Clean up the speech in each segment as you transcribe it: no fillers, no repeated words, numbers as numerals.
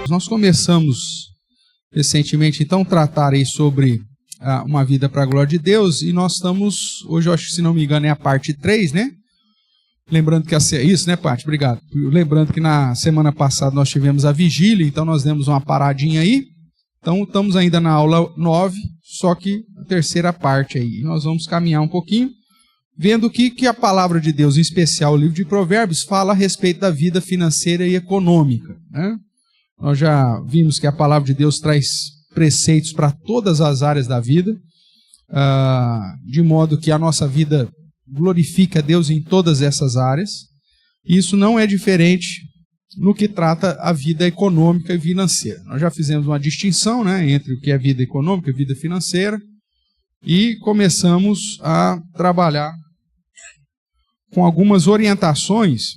Nós começamos recentemente, então, tratar aí sobre uma vida para a glória de Deus, e nós estamos, hoje eu acho que, se não me engano, é a parte 3, né? Lembrando que isso, né, Paty? Obrigado. Lembrando que na semana passada nós tivemos a vigília, então nós demos uma paradinha aí. Então estamos ainda na aula 9, só que a terceira parte aí. Nós vamos caminhar um pouquinho, vendo o que a palavra de Deus, em especial o livro de Provérbios, fala a respeito da vida financeira e econômica, né? Nós já vimos que a palavra de Deus traz preceitos para todas as áreas da vida, de modo que a nossa vida glorifica a Deus em todas essas áreas. E isso não é diferente no que trata a vida econômica e financeira. Nós já fizemos uma distinção, né, entre o que é vida econômica e vida financeira, e começamos a trabalhar com algumas orientações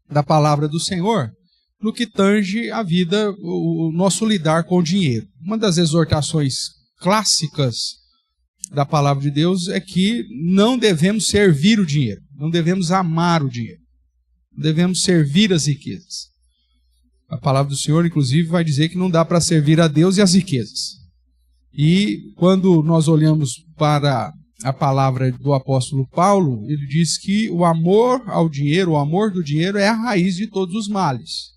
da palavra do Senhor no que tange a vida, o nosso lidar com o dinheiro. Uma das exortações clássicas da palavra de Deus é que não devemos servir o dinheiro, não devemos amar o dinheiro, não devemos servir as riquezas. A palavra do Senhor, inclusive, vai dizer que não dá para servir a Deus e as riquezas. E quando nós olhamos para a palavra do apóstolo Paulo, ele diz que o amor ao dinheiro, o amor do dinheiro é a raiz de todos os males.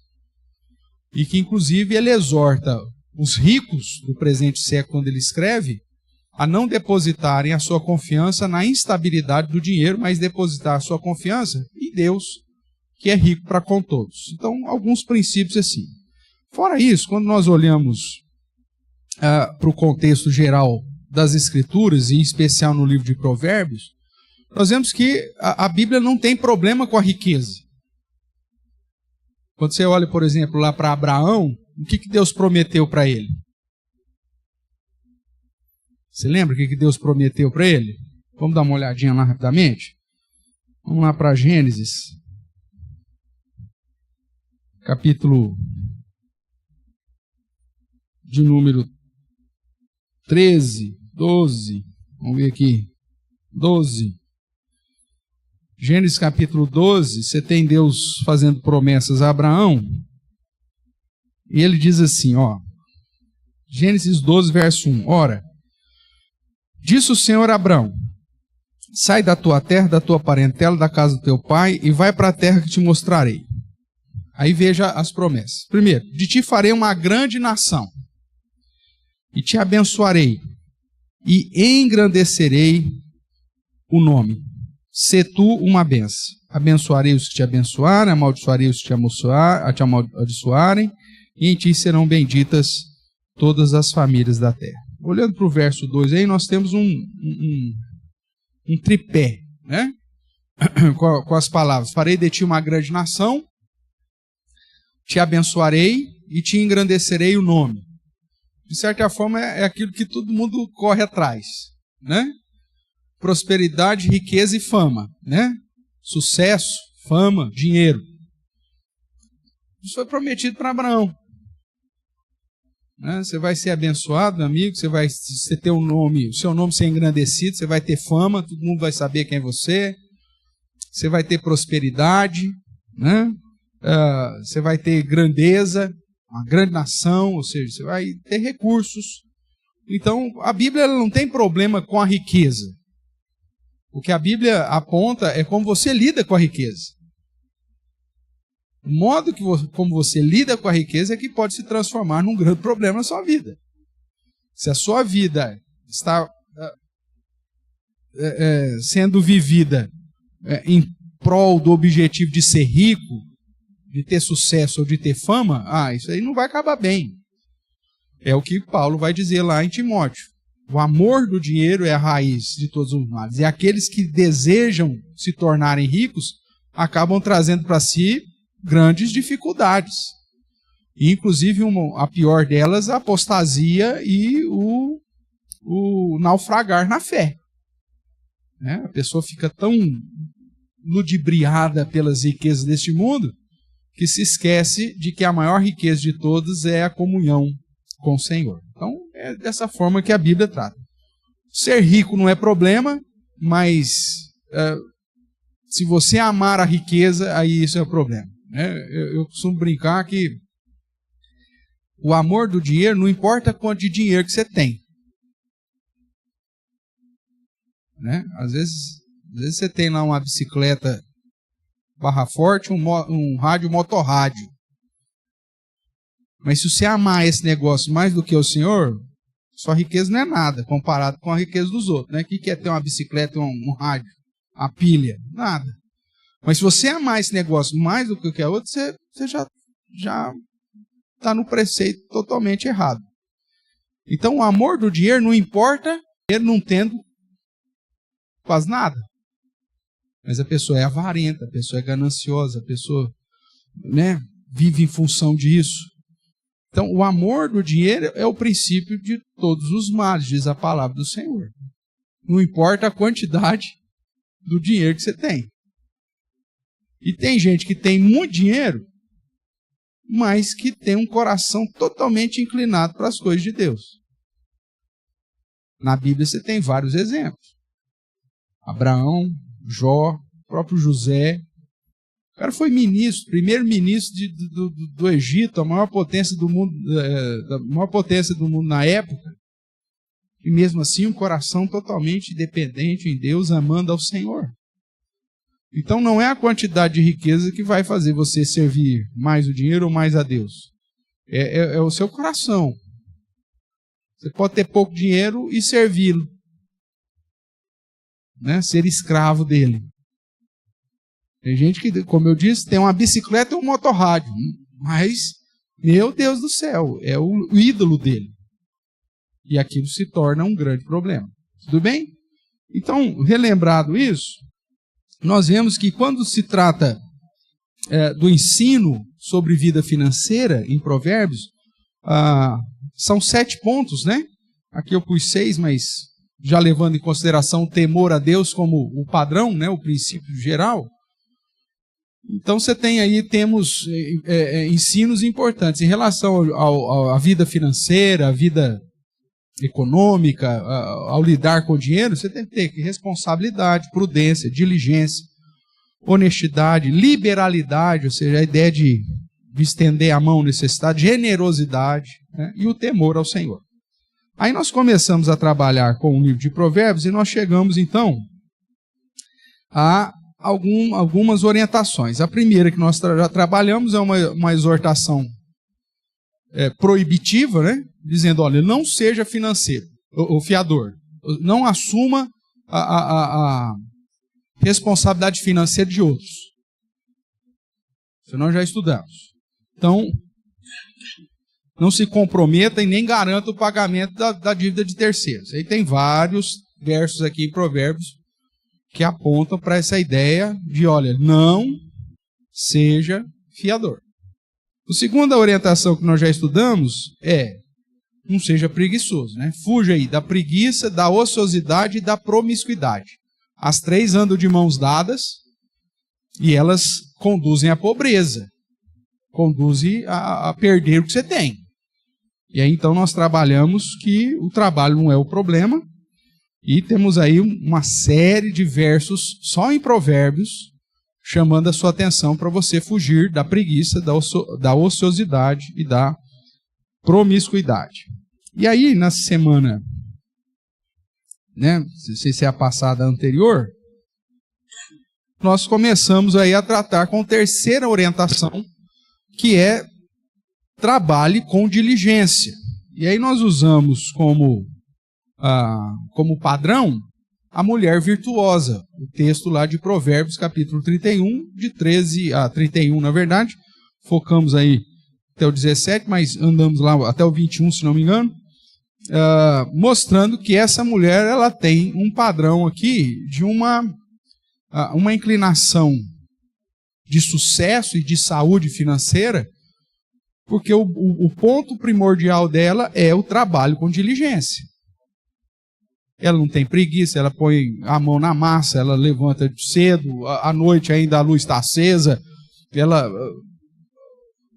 E que, inclusive, ele exorta os ricos do presente século, quando ele escreve, a não depositarem a sua confiança na instabilidade do dinheiro, mas depositar a sua confiança em Deus, que é rico para com todos. Então, alguns princípios assim. Fora isso, quando nós olhamos para o contexto geral das Escrituras, e em especial no livro de Provérbios, nós vemos que a Bíblia não tem problema com a riqueza. Quando você olha, por exemplo, lá para Abraão, o que Deus prometeu para ele? Você lembra o que Deus prometeu para ele? Vamos dar uma olhadinha lá rapidamente? Vamos lá para Gênesis, capítulo de número 13, 12, vamos ver aqui, 12. Gênesis capítulo 12, você tem Deus fazendo promessas a Abraão, e ele diz assim, Gênesis 12, verso 1, ora, disse o Senhor a Abraão, sai da tua terra, da tua parentela, da casa do teu pai, e vai para a terra que te mostrarei. Aí veja as promessas. Primeiro, de ti farei uma grande nação, e te abençoarei, e engrandecerei o nome. Sê tu uma bênção. Abençoarei os que te abençoarem, amaldiçoarei os que te amaldiçoarem, e em ti serão benditas todas as famílias da terra. Olhando para o verso 2 aí, nós temos um tripé, né? com as palavras, farei de ti uma grande nação, te abençoarei e te engrandecerei o nome. De certa forma, é aquilo que todo mundo corre atrás, né? Prosperidade, riqueza e fama, né? Sucesso, fama, dinheiro. Isso foi prometido para Abraão. Né? Você vai ser abençoado, meu amigo, você ter o seu nome ser engrandecido, você vai ter fama, todo mundo vai saber quem é você, você vai ter prosperidade, né? Você vai ter grandeza, uma grande nação, ou seja, você vai ter recursos. Então, a Bíblia ela não tem problema com a riqueza. O que a Bíblia aponta é como você lida com a riqueza. O modo como você lida com a riqueza é que pode se transformar num grande problema na sua vida. Se a sua vida está sendo vivida em prol do objetivo de ser rico, de ter sucesso ou de ter fama, isso aí não vai acabar bem. É o que Paulo vai dizer lá em Timóteo. O amor do dinheiro é a raiz de todos os males. E aqueles que desejam se tornarem ricos acabam trazendo para si grandes dificuldades. E, inclusive, a pior delas, a apostasia e o naufragar na fé. Né? A pessoa fica tão ludibriada pelas riquezas deste mundo que se esquece de que a maior riqueza de todas é a comunhão com o Senhor. Então, é dessa forma que a Bíblia trata. Ser rico não é problema, mas se você amar a riqueza, aí isso é o problema. Eu costumo brincar que O amor do dinheiro não importa quanto de dinheiro que você tem. Né? Às vezes você tem lá uma bicicleta barra forte, um rádio motorrádio. Mas se você amar esse negócio mais do que o Senhor, sua riqueza não é nada comparado com a riqueza dos outros. Né? O que é ter uma bicicleta e um rádio? A pilha? Nada. Mas se você amar esse negócio mais do que qualquer outro, você já está no preceito totalmente errado. Então o amor do dinheiro não importa ele não tendo quase nada. Mas a pessoa é avarenta, a pessoa é gananciosa, a pessoa, né, vive em função disso. Então o amor do dinheiro é o princípio de todos os males, diz a palavra do Senhor. Não importa a quantidade do dinheiro que você tem. E tem gente que tem muito dinheiro, mas que tem um coração totalmente inclinado para as coisas de Deus. Na Bíblia você tem vários exemplos. Abraão, Jó, próprio José. O cara foi ministro, primeiro-ministro do Egito, a maior potência do mundo, na época. E mesmo assim um coração totalmente dependente em Deus, amando ao Senhor. Então não é a quantidade de riqueza que vai fazer você servir mais o dinheiro ou mais a Deus. É o seu coração. Você pode ter pouco dinheiro e servi-lo. Né? Ser escravo dele. Tem gente que, como eu disse, tem uma bicicleta e um motorrádio. Mas, meu Deus do céu, é o ídolo dele. E aquilo se torna um grande problema. Tudo bem? Então, relembrado isso, nós vemos que quando se trata do ensino sobre vida financeira em Provérbios, são 7 pontos, né? Aqui eu pus 6, mas já levando em consideração o temor a Deus como o padrão, né? O princípio geral. Então temos ensinos importantes em relação à vida financeira, à vida econômica, ao lidar com o dinheiro. Você tem que ter responsabilidade, prudência, diligência, honestidade, liberalidade, ou seja, a ideia de estender a mão necessitada, generosidade, né? E o temor ao Senhor. Aí nós começamos a trabalhar com o livro de Provérbios e nós chegamos então a algumas orientações. A primeira que nós já trabalhamos é uma exortação proibitiva, né? Dizendo, olha, não seja financeiro, ou fiador. Não assuma a responsabilidade financeira de outros. Isso nós já estudamos. Então, não se comprometa e nem garanta o pagamento da dívida de terceiros. Aí tem vários versos aqui em Provérbios que apontam para essa ideia de, olha, não seja fiador. A segunda orientação que nós já estudamos não seja preguiçoso, né? Fuja aí da preguiça, da ociosidade e da promiscuidade. As 3 andam de mãos dadas e elas conduzem à pobreza, conduzem a perder o que você tem. E aí então nós trabalhamos que o trabalho não é o problema e temos aí uma série de versos só em Provérbios chamando a sua atenção para você fugir da preguiça, da ociosidade e da promiscuidade. E aí, na semana, né, não sei se é a passada anterior, nós começamos aí a tratar com a terceira orientação, que é trabalhe com diligência. E aí nós usamos como padrão a mulher virtuosa, o texto lá de Provérbios, capítulo 31, de 13 a 31, na verdade. Focamos aí até o 17, mas andamos lá até o 21, se não me engano, mostrando que essa mulher ela tem um padrão aqui de uma inclinação de sucesso e de saúde financeira, porque o ponto primordial dela é o trabalho com diligência. Ela não tem preguiça, ela põe a mão na massa, ela levanta cedo, à noite ainda a luz está acesa, ela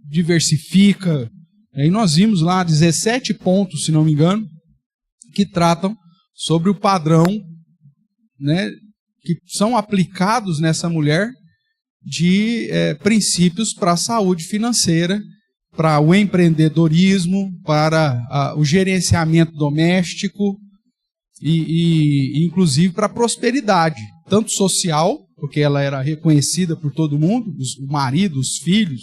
diversifica. E nós vimos lá 17 pontos, se não me engano, que tratam sobre o padrão, né, que são aplicados nessa mulher de princípios para a saúde financeira para o empreendedorismo, para o gerenciamento doméstico e inclusive para a prosperidade, tanto social, porque ela era reconhecida por todo mundo, o marido, os filhos,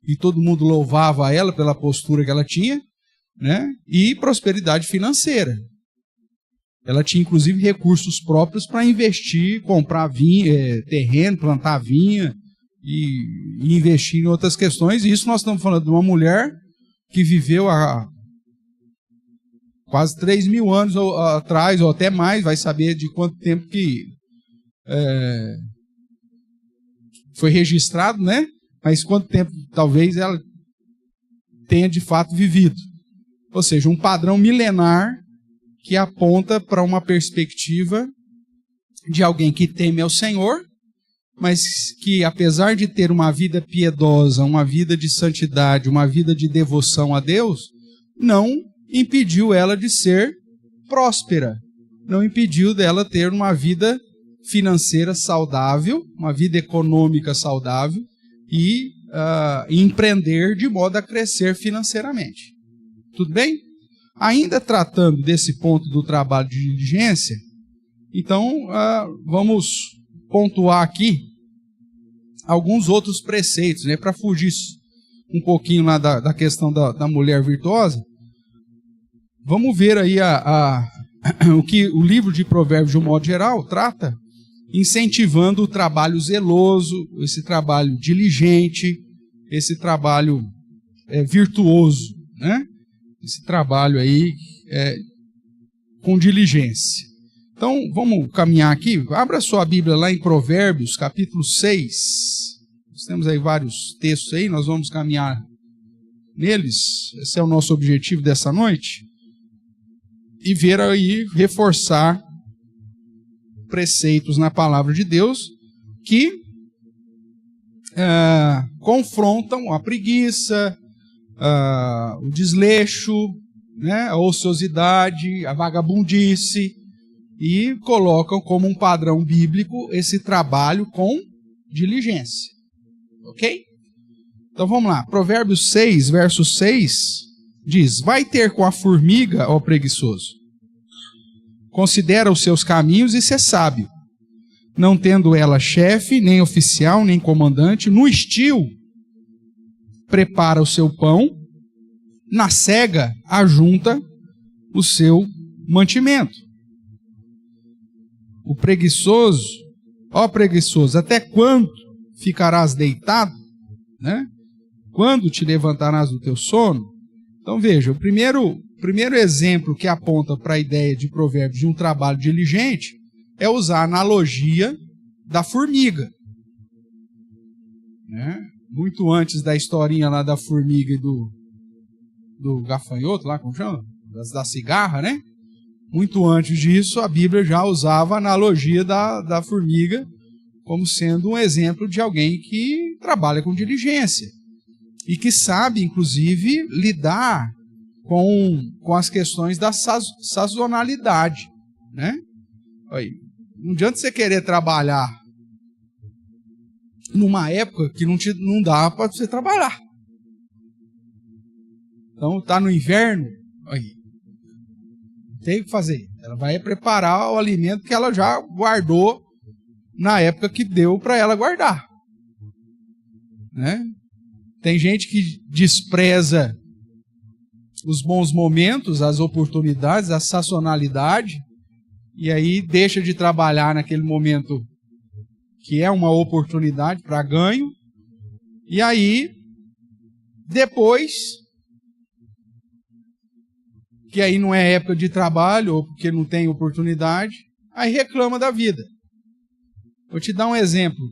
e todo mundo louvava ela pela postura que ela tinha, né? E prosperidade financeira. Ela tinha inclusive recursos próprios para investir, comprar vinha, terreno, plantar vinha e investir em outras questões. E isso nós estamos falando de uma mulher que viveu há quase 3.000 anos atrás, ou até mais, vai saber de quanto tempo que foi registrado, né? Mas quanto tempo talvez ela tenha de fato vivido. Ou seja, um padrão milenar que aponta para uma perspectiva de alguém que teme ao Senhor, mas que, apesar de ter uma vida piedosa, uma vida de santidade, uma vida de devoção a Deus, não impediu ela de ser próspera, não impediu dela ter uma vida financeira saudável, uma vida econômica saudável e empreender de modo a crescer financeiramente. Tudo bem? Ainda tratando desse ponto do trabalho de diligência, então vamos pontuar aqui alguns outros preceitos, né, para fugir um pouquinho lá da questão da mulher virtuosa. Vamos ver aí o que o livro de Provérbios, de um modo geral, trata, incentivando o trabalho zeloso, esse trabalho diligente, esse trabalho virtuoso, né? Esse trabalho aí com diligência. Então, vamos caminhar aqui. Abra sua Bíblia lá em Provérbios, capítulo 6. Nós temos aí vários textos aí, nós vamos caminhar neles. Esse é o nosso objetivo dessa noite. E ver aí, reforçar preceitos na palavra de Deus que confrontam a preguiça, o desleixo, né, a ociosidade, a vagabundice, e colocam como um padrão bíblico esse trabalho com diligência. Ok? Então vamos lá. Provérbios 6, verso 6, diz: vai ter com a formiga, ó preguiçoso. Considera os seus caminhos e ser sábio. Não tendo ela chefe, nem oficial, nem comandante, no estio prepara o seu pão, na cega ajunta o seu mantimento. O preguiçoso, ó preguiçoso, até quando ficarás deitado? Né? Quando te levantarás do teu sono? Então veja, o primeiro exemplo que aponta para a ideia de Provérbios de um trabalho diligente é usar a analogia da formiga. Né? Muito antes da historinha lá da formiga e do gafanhoto, lá como chama? Da cigarra, né? Muito antes disso, a Bíblia já usava a analogia da formiga como sendo um exemplo de alguém que trabalha com diligência e que sabe, inclusive, lidar com as questões da sazonalidade, né? Aí, não adianta você querer trabalhar numa época que não dá para você trabalhar. Então, está no inverno, aí, não tem o que fazer. Ela vai preparar o alimento que ela já guardou na época que deu para ela guardar. Né? Tem gente que despreza os bons momentos, as oportunidades, a sazonalidade, e aí deixa de trabalhar naquele momento que é uma oportunidade para ganho, e aí depois, que aí não é época de trabalho, ou porque não tem oportunidade, aí reclama da vida. Vou te dar um exemplo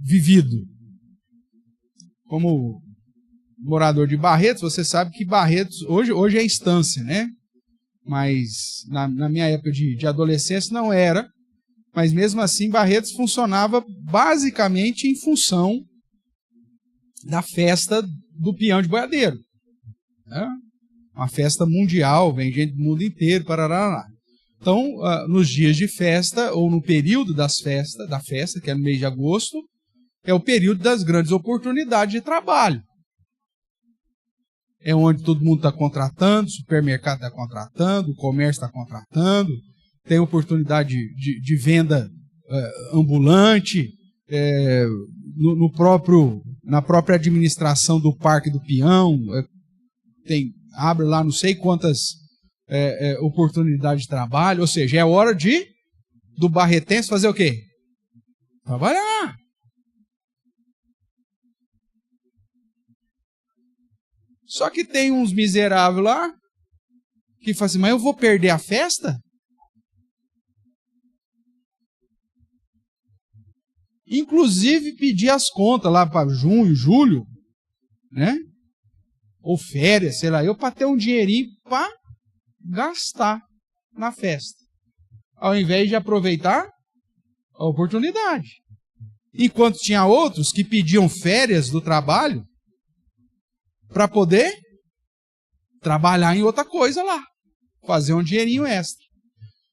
vivido. Como morador de Barretos, você sabe que Barretos, hoje é Estância, né? Mas na minha época de adolescência não era, mas mesmo assim Barretos funcionava basicamente em função da festa do Peão de Boiadeiro. Né? Uma festa mundial, vem gente do mundo inteiro, parará. Então, nos dias de festa, ou no período da festa, que é no mês de agosto, é o período das grandes oportunidades de trabalho. é onde todo mundo está contratando, o supermercado está contratando, o comércio está contratando, tem oportunidade de venda ambulante, na própria administração do Parque do Peão, abre lá não sei quantas oportunidades de trabalho, ou seja, é hora do barretense fazer o quê? Trabalhar. Só que tem uns miseráveis lá que falam assim, mas eu vou perder a festa? Inclusive pedir as contas lá para junho, julho, né? Ou férias, sei lá, para ter um dinheirinho para gastar na festa. Ao invés de aproveitar a oportunidade. Enquanto tinha outros que pediam férias do trabalho para poder trabalhar em outra coisa lá, fazer um dinheirinho extra.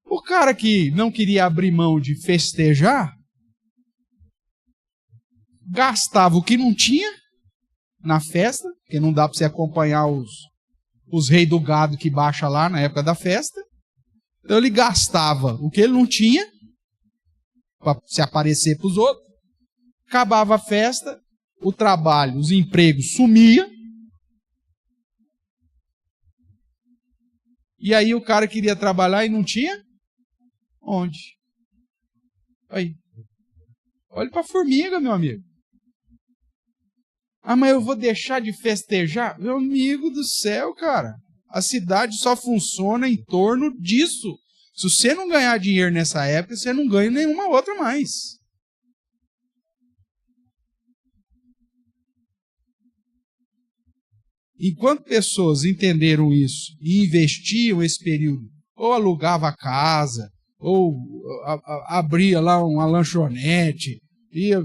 O cara que não queria abrir mão de festejar, gastava o que não tinha na festa, porque não dá para você acompanhar os reis do gado que baixa lá na época da festa. Então ele gastava o que ele não tinha para se aparecer para os outros. Acabava a festa, o trabalho, os empregos sumia. E aí o cara queria trabalhar e não tinha onde? Aí. Olha para a formiga, meu amigo. Ah, mas eu vou deixar de festejar? Meu amigo do céu, cara. A cidade só funciona em torno disso. Se você não ganhar dinheiro nessa época, você não ganha nenhuma outra mais. Enquanto pessoas entenderam isso e investiam esse período, ou alugava a casa, ou abria lá uma lanchonete, ia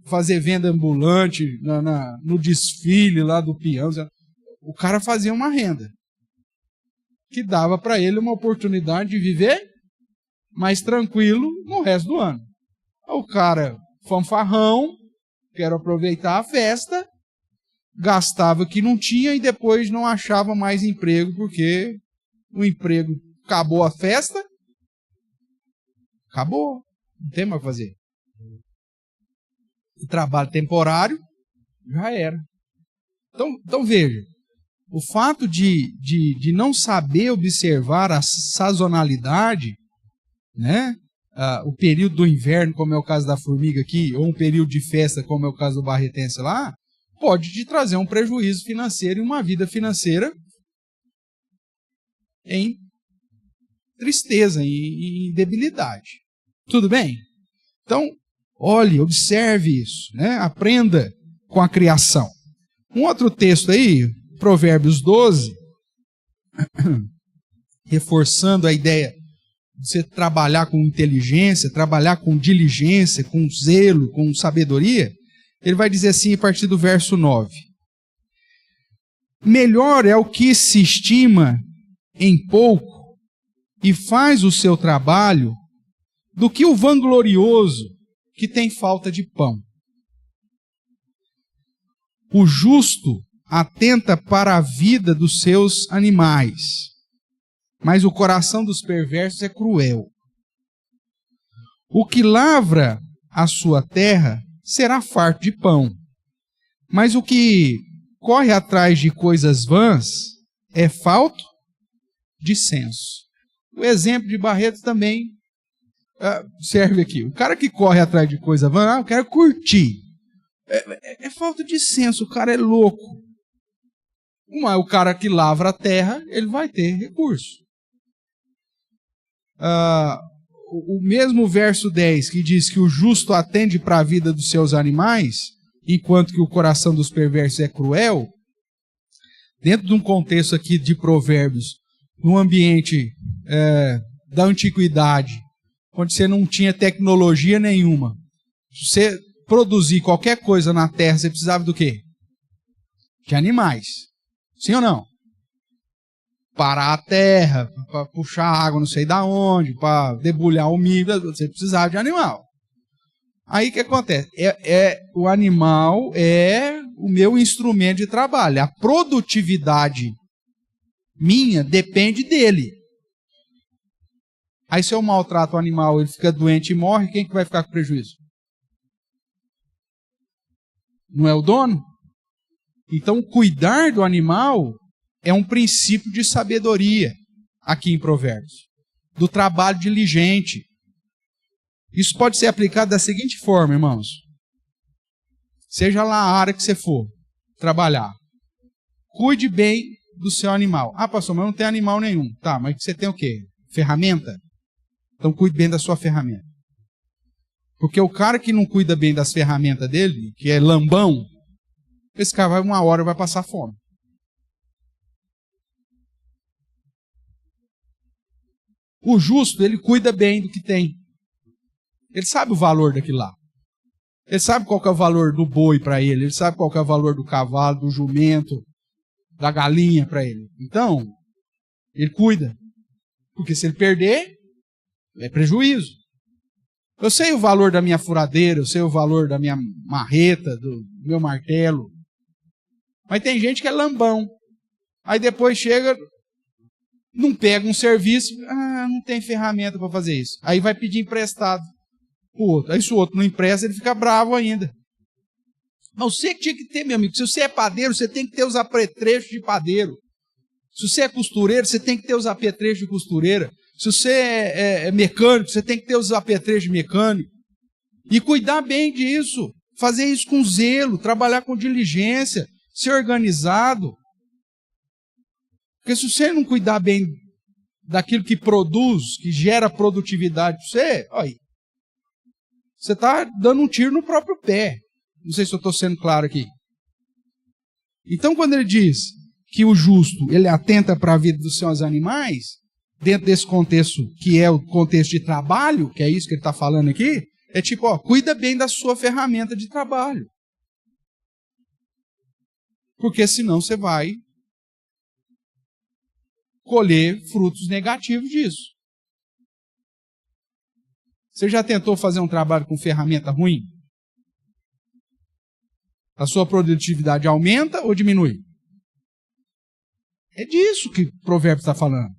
fazer venda ambulante no desfile lá do peão, o cara fazia uma renda que dava para ele uma oportunidade de viver mais tranquilo no resto do ano. O cara fanfarrão, quero aproveitar a festa, gastava o que não tinha e depois não achava mais emprego, porque o emprego acabou a festa, acabou, não tem mais o que fazer. O trabalho temporário já era. Então veja, o fato de não saber observar a sazonalidade, né? O período do inverno, como é o caso da formiga aqui, ou um período de festa, como é o caso do barretense lá, pode te trazer um prejuízo financeiro e uma vida financeira em tristeza, em debilidade. Tudo bem? Então, olhe, observe isso, né? Aprenda com a criação. Um outro texto aí, Provérbios 12, reforçando a ideia de você trabalhar com inteligência, trabalhar com diligência, com zelo, com sabedoria. Ele vai dizer assim a partir do verso 9. Melhor é o que se estima em pouco e faz o seu trabalho do que o vanglorioso que tem falta de pão. O justo atenta para a vida dos seus animais, mas o coração dos perversos é cruel. O que lavra a sua terra será farto de pão, mas o que corre atrás de coisas vãs é falto de senso. O exemplo de Barreto também serve aqui. O cara que corre atrás de coisa vã, eu quero curtir. É falta de senso, o cara é louco. O cara que lavra a terra, ele vai ter recurso. O mesmo verso 10 que diz que o justo atende para a vida dos seus animais, enquanto que o coração dos perversos é cruel, dentro de um contexto aqui de Provérbios, num ambiente da antiguidade, onde você não tinha tecnologia nenhuma, se você produzir qualquer coisa na terra, você precisava do quê? De animais. Sim ou não? Parar a terra, para puxar água não sei da onde, para debulhar o milho, você precisava de animal. Aí o que acontece? O animal é o meu instrumento de trabalho. A produtividade minha depende dele. Aí se eu maltrato o animal, ele fica doente e morre, quem que vai ficar com prejuízo? Não é o dono? Então, cuidar do animal é um princípio de sabedoria, aqui em Provérbios, do trabalho diligente. Isso pode ser aplicado da seguinte forma, irmãos. Seja lá a área que você for trabalhar, cuide bem do seu animal. Ah, pastor, mas não tem animal nenhum. Tá, mas você tem o quê? Ferramenta? Então cuide bem da sua ferramenta. Porque o cara que não cuida bem das ferramentas dele, que é lambão, esse cara vai uma hora vai passar fome. O justo, ele cuida bem do que tem. Ele sabe o valor daquilo lá. Ele sabe qual que é o valor do boi para ele. Ele sabe qual que é o valor do cavalo, do jumento, da galinha para ele. Então, ele cuida. Porque se ele perder, é prejuízo. Eu sei o valor da minha furadeira, eu sei o valor da minha marreta, do meu martelo. Mas tem gente que é lambão. Aí depois chega, não pega um serviço, não tem ferramenta para fazer isso. Aí vai pedir emprestado pro outro. Aí se o outro não empresta, ele fica bravo ainda. Mas você que tinha que ter, meu amigo, se você é padeiro, você tem que ter os apetrechos de padeiro. Se você é costureiro, você tem que ter os apetrechos de costureira. Se você é mecânico, você tem que ter os apetrechos de mecânico. E cuidar bem disso. Fazer isso com zelo, trabalhar com diligência, ser organizado. Porque se você não cuidar bem daquilo que produz, que gera produtividade para você, aí, você está dando um tiro no próprio pé. Não sei se eu estou sendo claro aqui. Então, quando ele diz que o justo, ele atenta para a vida dos seus animais, dentro desse contexto, que é o contexto de trabalho, que é isso que ele está falando aqui, é tipo, cuida bem da sua ferramenta de trabalho. Porque senão você vai colher frutos negativos disso. Você já tentou fazer um trabalho com ferramenta ruim? A sua produtividade aumenta ou diminui? É disso que o provérbio está falando.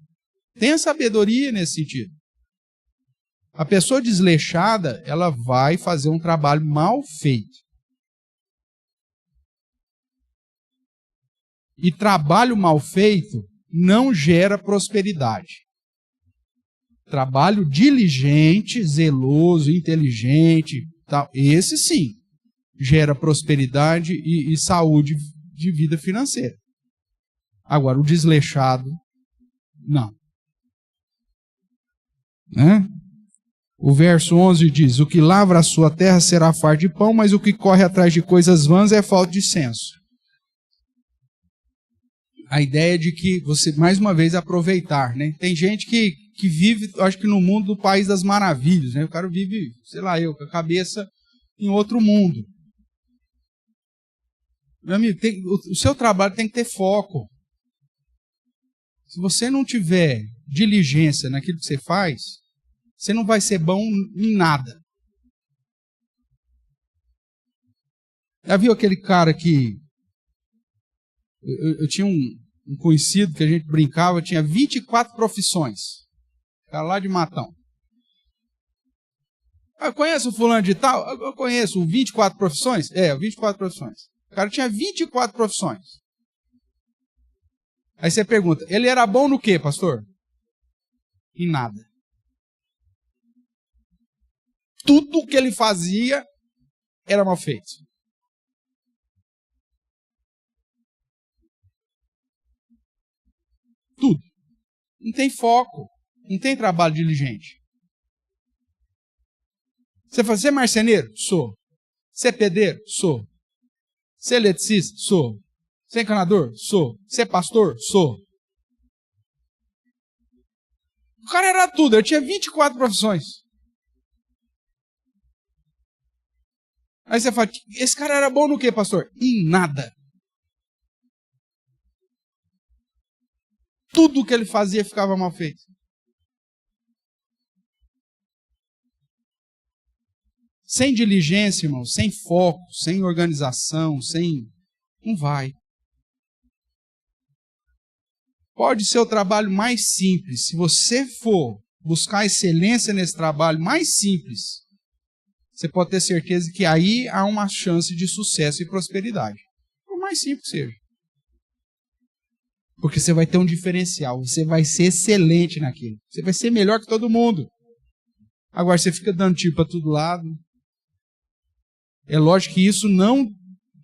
Tenha sabedoria nesse sentido. A pessoa desleixada, ela vai fazer um trabalho mal feito. E trabalho mal feito não gera prosperidade. Trabalho diligente, zeloso, inteligente, tal, esse sim, gera prosperidade e saúde de vida financeira. Agora, o desleixado, não. Né? O verso 11 diz, o que lavra a sua terra será farto de pão, mas o que corre atrás de coisas vãs é falta de senso. A ideia de que você, mais uma vez, aproveitar, né? Tem gente que vive, acho que no mundo do país das maravilhas, né? O cara vive, sei lá, com a cabeça em outro mundo. Meu amigo, o seu trabalho tem que ter foco. Se você não tiver diligência naquilo que você faz, você não vai ser bom em nada. Já viu aquele cara que... Eu tinha um conhecido que a gente brincava, tinha 24 profissões. Cara lá de Matão. Conhece o fulano de tal? Eu conheço. 24 profissões? 24 profissões. O cara tinha 24 profissões. Aí você pergunta, ele era bom no quê, pastor? Em nada. Tudo que ele fazia era mal feito. Tudo. Não tem foco. Não tem trabalho diligente. Você é marceneiro? Sou. Você é pedreiro? Sou. Você é eletricista? Sou. Você é encanador? Sou. Você é pastor? Sou. O cara era tudo. Eu tinha 24 profissões. Aí você fala, esse cara era bom no quê, pastor? Em nada. Tudo que ele fazia ficava mal feito. Sem diligência, irmão, sem foco, sem organização, sem Não vai. Pode ser o trabalho mais simples. Se você for buscar excelência nesse trabalho mais simples, você pode ter certeza que aí há uma chance de sucesso e prosperidade. Por mais simples que seja. Porque você vai ter um diferencial. Você vai ser excelente naquilo. Você vai ser melhor que todo mundo. Agora, você fica dando tiro para todo lado. É lógico que isso não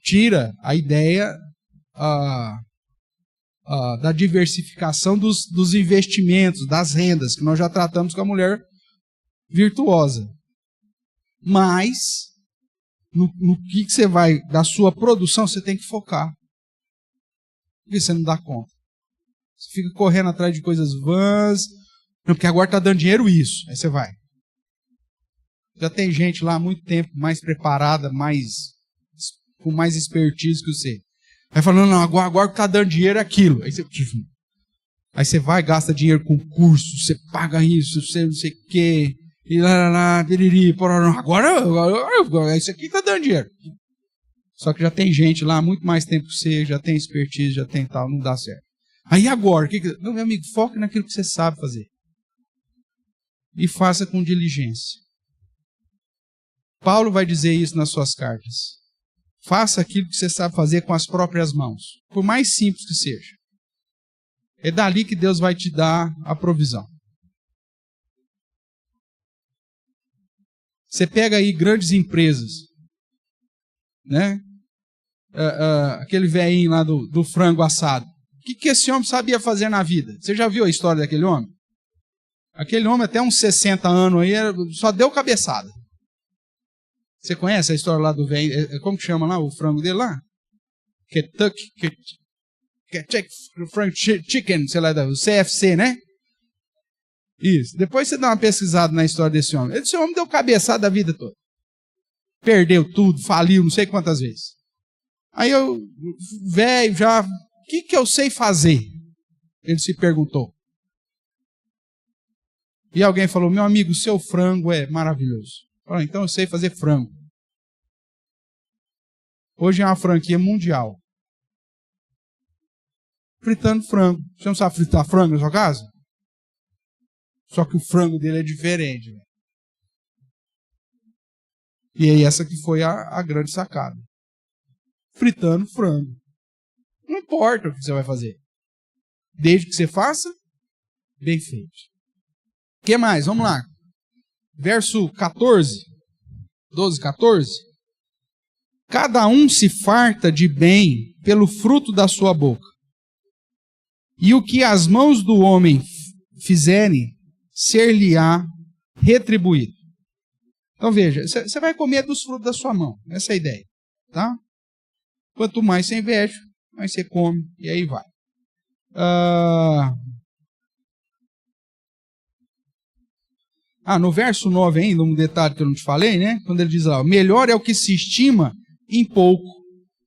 tira a ideia da diversificação dos investimentos, das rendas, que nós já tratamos com a mulher virtuosa. Mas, no que você vai, da sua produção, você tem que focar. Porque você não dá conta. Você fica correndo atrás de coisas vãs. Não, porque agora está dando dinheiro isso. Aí você vai. Já tem gente lá há muito tempo mais preparada, com mais expertise que você. Vai falando, não, agora que está dando dinheiro é aquilo. Aí você vai, gasta dinheiro com curso, você paga isso, você não sei o quê. E lá, piriri, pororó. Agora isso aqui está dando dinheiro. Só que já tem gente lá há muito mais tempo que você, já tem expertise, já tem tal, não dá certo. Aí agora, não, meu amigo, foque naquilo que você sabe fazer. E faça com diligência. Paulo vai dizer isso nas suas cartas. Faça aquilo que você sabe fazer com as próprias mãos. Por mais simples que seja. É dali que Deus vai te dar a provisão. Você pega aí grandes empresas, né? Aquele velhinho lá do frango assado. O que esse homem sabia fazer na vida? Você já viu a história daquele homem? Aquele homem até uns 60 anos aí só deu cabeçada. Você conhece a história lá do velho? Como que chama lá o frango dele lá? Kentucky Fried Chicken, sei lá, o CFC, né? Isso. Depois você dá uma pesquisada na história desse homem. Esse homem deu cabeçada a vida toda. Perdeu tudo, faliu não sei quantas vezes. Aí eu, velho, já... O que eu sei fazer? Ele se perguntou. E alguém falou, meu amigo, o seu frango é maravilhoso. Falei, então eu sei fazer frango. Hoje é uma franquia mundial. Fritando frango. Você não sabe fritar frango na sua casa? Só que o frango dele é diferente. Véio. E aí essa que foi a grande sacada. Fritando frango. Não importa o que você vai fazer. Desde que você faça, bem feito. O que mais? Vamos lá. Verso 14. 12, 14. Cada um se farta de bem pelo fruto da sua boca. E o que as mãos do homem fizerem, ser-lhe-á retribuído. Então veja, você vai comer dos frutos da sua mão. Essa é a ideia. Tá? Quanto mais você investe, mais você come. E aí vai. No verso 9 ainda, um detalhe que eu não te falei, né? Quando ele diz lá, melhor é o que se estima em pouco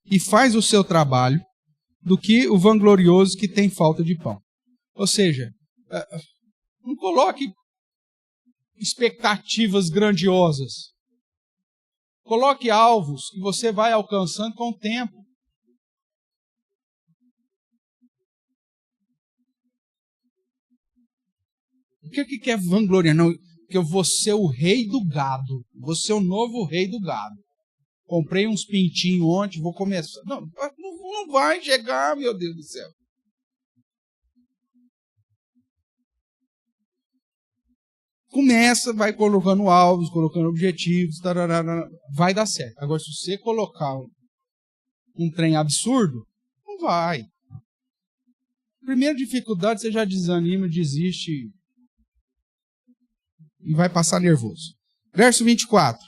e faz o seu trabalho do que o vanglorioso que tem falta de pão. Ou seja, não coloque expectativas grandiosas. Coloque alvos que você vai alcançando com o tempo. O que é vangloriar? Não, que eu vou ser o rei do gado. Vou ser o novo rei do gado. Comprei uns pintinhos ontem, vou começar. Não vai chegar, meu Deus do céu. Começa, vai colocando alvos, colocando objetivos, tararara, vai dar certo. Agora, se você colocar um trem absurdo, não vai. Primeira dificuldade, você já desanima, desiste e vai passar nervoso. Verso 24.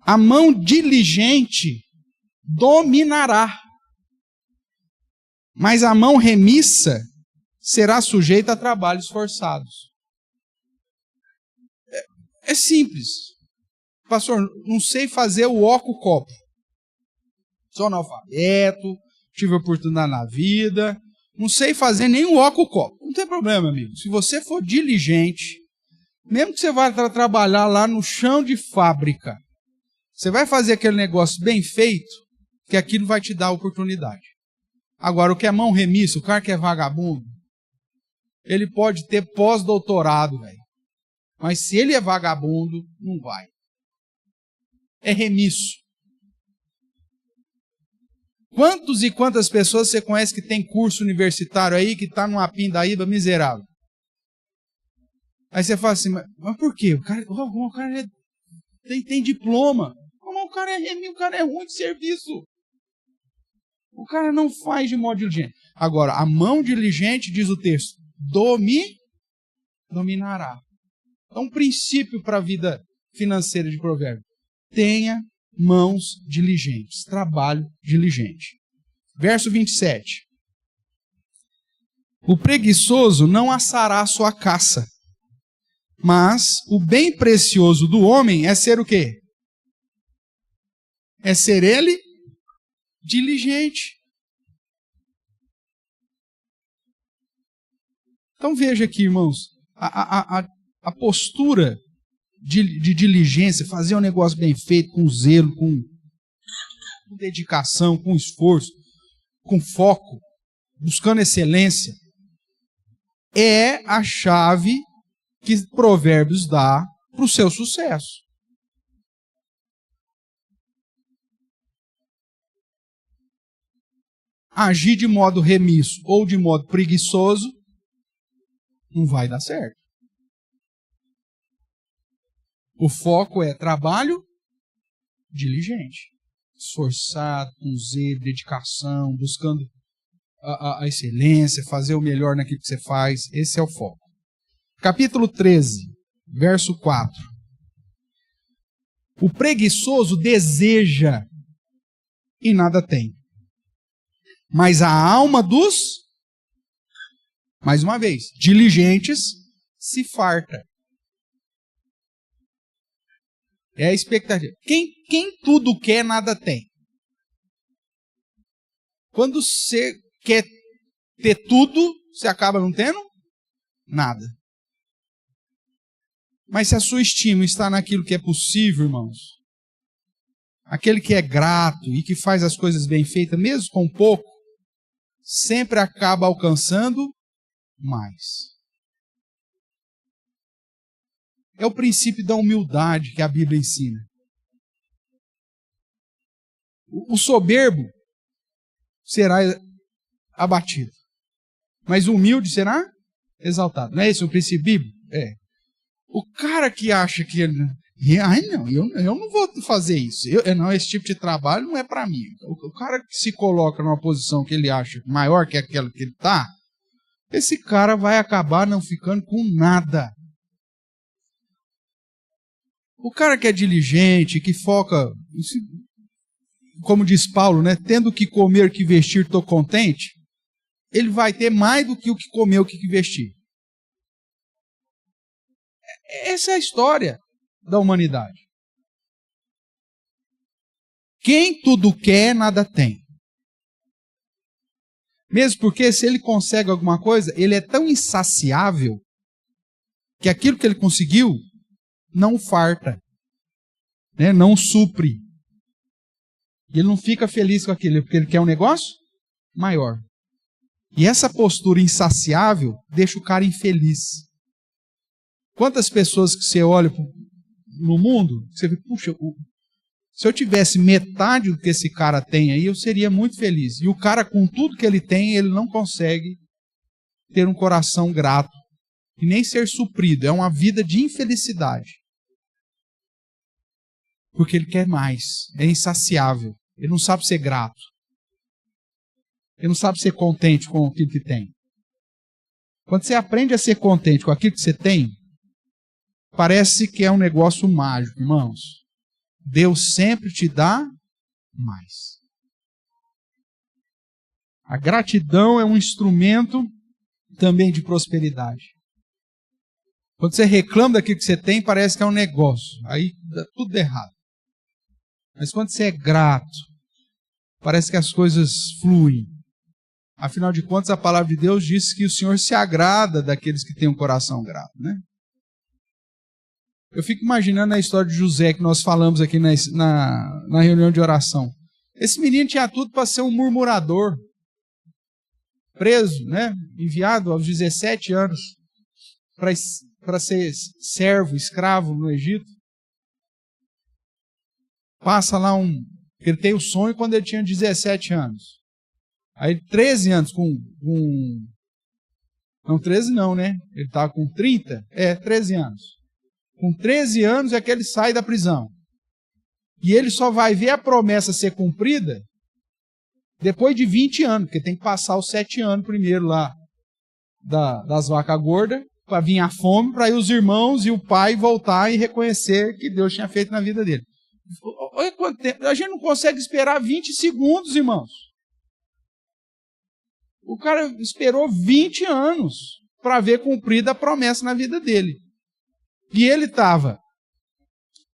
A mão diligente dominará, mas a mão remissa será sujeita a trabalhos forçados. É simples. Pastor, não sei fazer o copo. Sou analfabeto, tive oportunidade na vida, não sei fazer nem o copo. Não tem problema, amigo. Se você for diligente, mesmo que você vá trabalhar lá no chão de fábrica, você vai fazer aquele negócio bem feito, que aquilo vai te dar oportunidade. Agora, o que é mão remissa, o cara que é vagabundo, ele pode ter pós-doutorado, velho. Mas se ele é vagabundo, não vai. É remisso. Quantos e quantas pessoas você conhece que tem curso universitário aí, que está numa pindaíba miserável? Aí você fala assim, mas por quê? O cara tem diploma. Como o cara é remisso, o cara é ruim de serviço. O cara não faz de modo diligente. Agora, a mão diligente, diz o texto, dominará. Então, um princípio para a vida financeira de Provérbio. Tenha mãos diligentes, trabalho diligente. Verso 27. O preguiçoso não assará sua caça, mas o bem precioso do homem é ser o quê? É ser ele diligente. Então veja aqui, irmãos, a postura de diligência, fazer um negócio bem feito, com zelo, com dedicação, com esforço, com foco, buscando excelência, é a chave que Provérbios dá para o seu sucesso. Agir de modo remisso ou de modo preguiçoso não vai dar certo. O foco é trabalho diligente, esforçado, com zelo, dedicação, buscando a excelência, fazer o melhor naquilo que você faz. Esse é o foco. Capítulo 13, verso 4. O preguiçoso deseja e nada tem, mas a alma dos, mais uma vez, diligentes se farta. É a expectativa. Quem tudo quer, nada tem. Quando você quer ter tudo, você acaba não tendo nada. Mas se a sua estima está naquilo que é possível, irmãos, aquele que é grato e que faz as coisas bem feitas, mesmo com pouco, sempre acaba alcançando mais. É o princípio da humildade que a Bíblia ensina. O soberbo será abatido, mas o humilde será exaltado. Não é esse o princípio bíblico? É. O cara que acha que ele... eu não vou fazer isso. Esse tipo de trabalho não é para mim. O cara que se coloca numa posição que ele acha maior que aquela que ele está, esse cara vai acabar não ficando com nada. O cara que é diligente, que foca, como diz Paulo, né, tendo que comer, que vestir, estou contente, ele vai ter mais do que o que comer, o que vestir. Essa é a história da humanidade. Quem tudo quer, nada tem. Mesmo porque se ele consegue alguma coisa, ele é tão insaciável que aquilo que ele conseguiu não farta, né? Não supre. E ele não fica feliz com aquilo, porque ele quer um negócio maior. E essa postura insaciável deixa o cara infeliz. Quantas pessoas que você olha no mundo, você vê, puxa, se eu tivesse metade do que esse cara tem aí, eu seria muito feliz. E o cara, com tudo que ele tem, ele não consegue ter um coração grato e nem ser suprido. É uma vida de infelicidade. Porque ele quer mais, é insaciável. Ele não sabe ser grato. Ele não sabe ser contente com aquilo que tem. Quando você aprende a ser contente com aquilo que você tem, parece que é um negócio mágico, irmãos. Deus sempre te dá mais. A gratidão é um instrumento também de prosperidade. Quando você reclama daquilo que você tem, parece que é um negócio. Aí dá tudo errado. Mas quando você é grato, parece que as coisas fluem. Afinal de contas, a palavra de Deus diz que o Senhor se agrada daqueles que têm um coração grato, né? Eu fico imaginando a história de José que nós falamos aqui na reunião de oração. Esse menino tinha tudo para ser um murmurador. Preso, né? Enviado aos 17 anos para ser servo, escravo no Egito. Passa lá ele tem o sonho quando ele tinha 17 anos. Aí 13 anos não, 13 não, né? Ele estava com 30? 13 anos. Com 13 anos é que ele sai da prisão. E ele só vai ver a promessa ser cumprida depois de 20 anos, porque tem que passar os 7 anos primeiro lá das vacas gordas, para vir a fome, para ir os irmãos e o pai voltar e reconhecer que Deus tinha feito na vida dele. Olha quanto tempo. A gente não consegue esperar 20 segundos, irmãos. O cara esperou 20 anos para ver cumprida a promessa na vida dele. E ele estava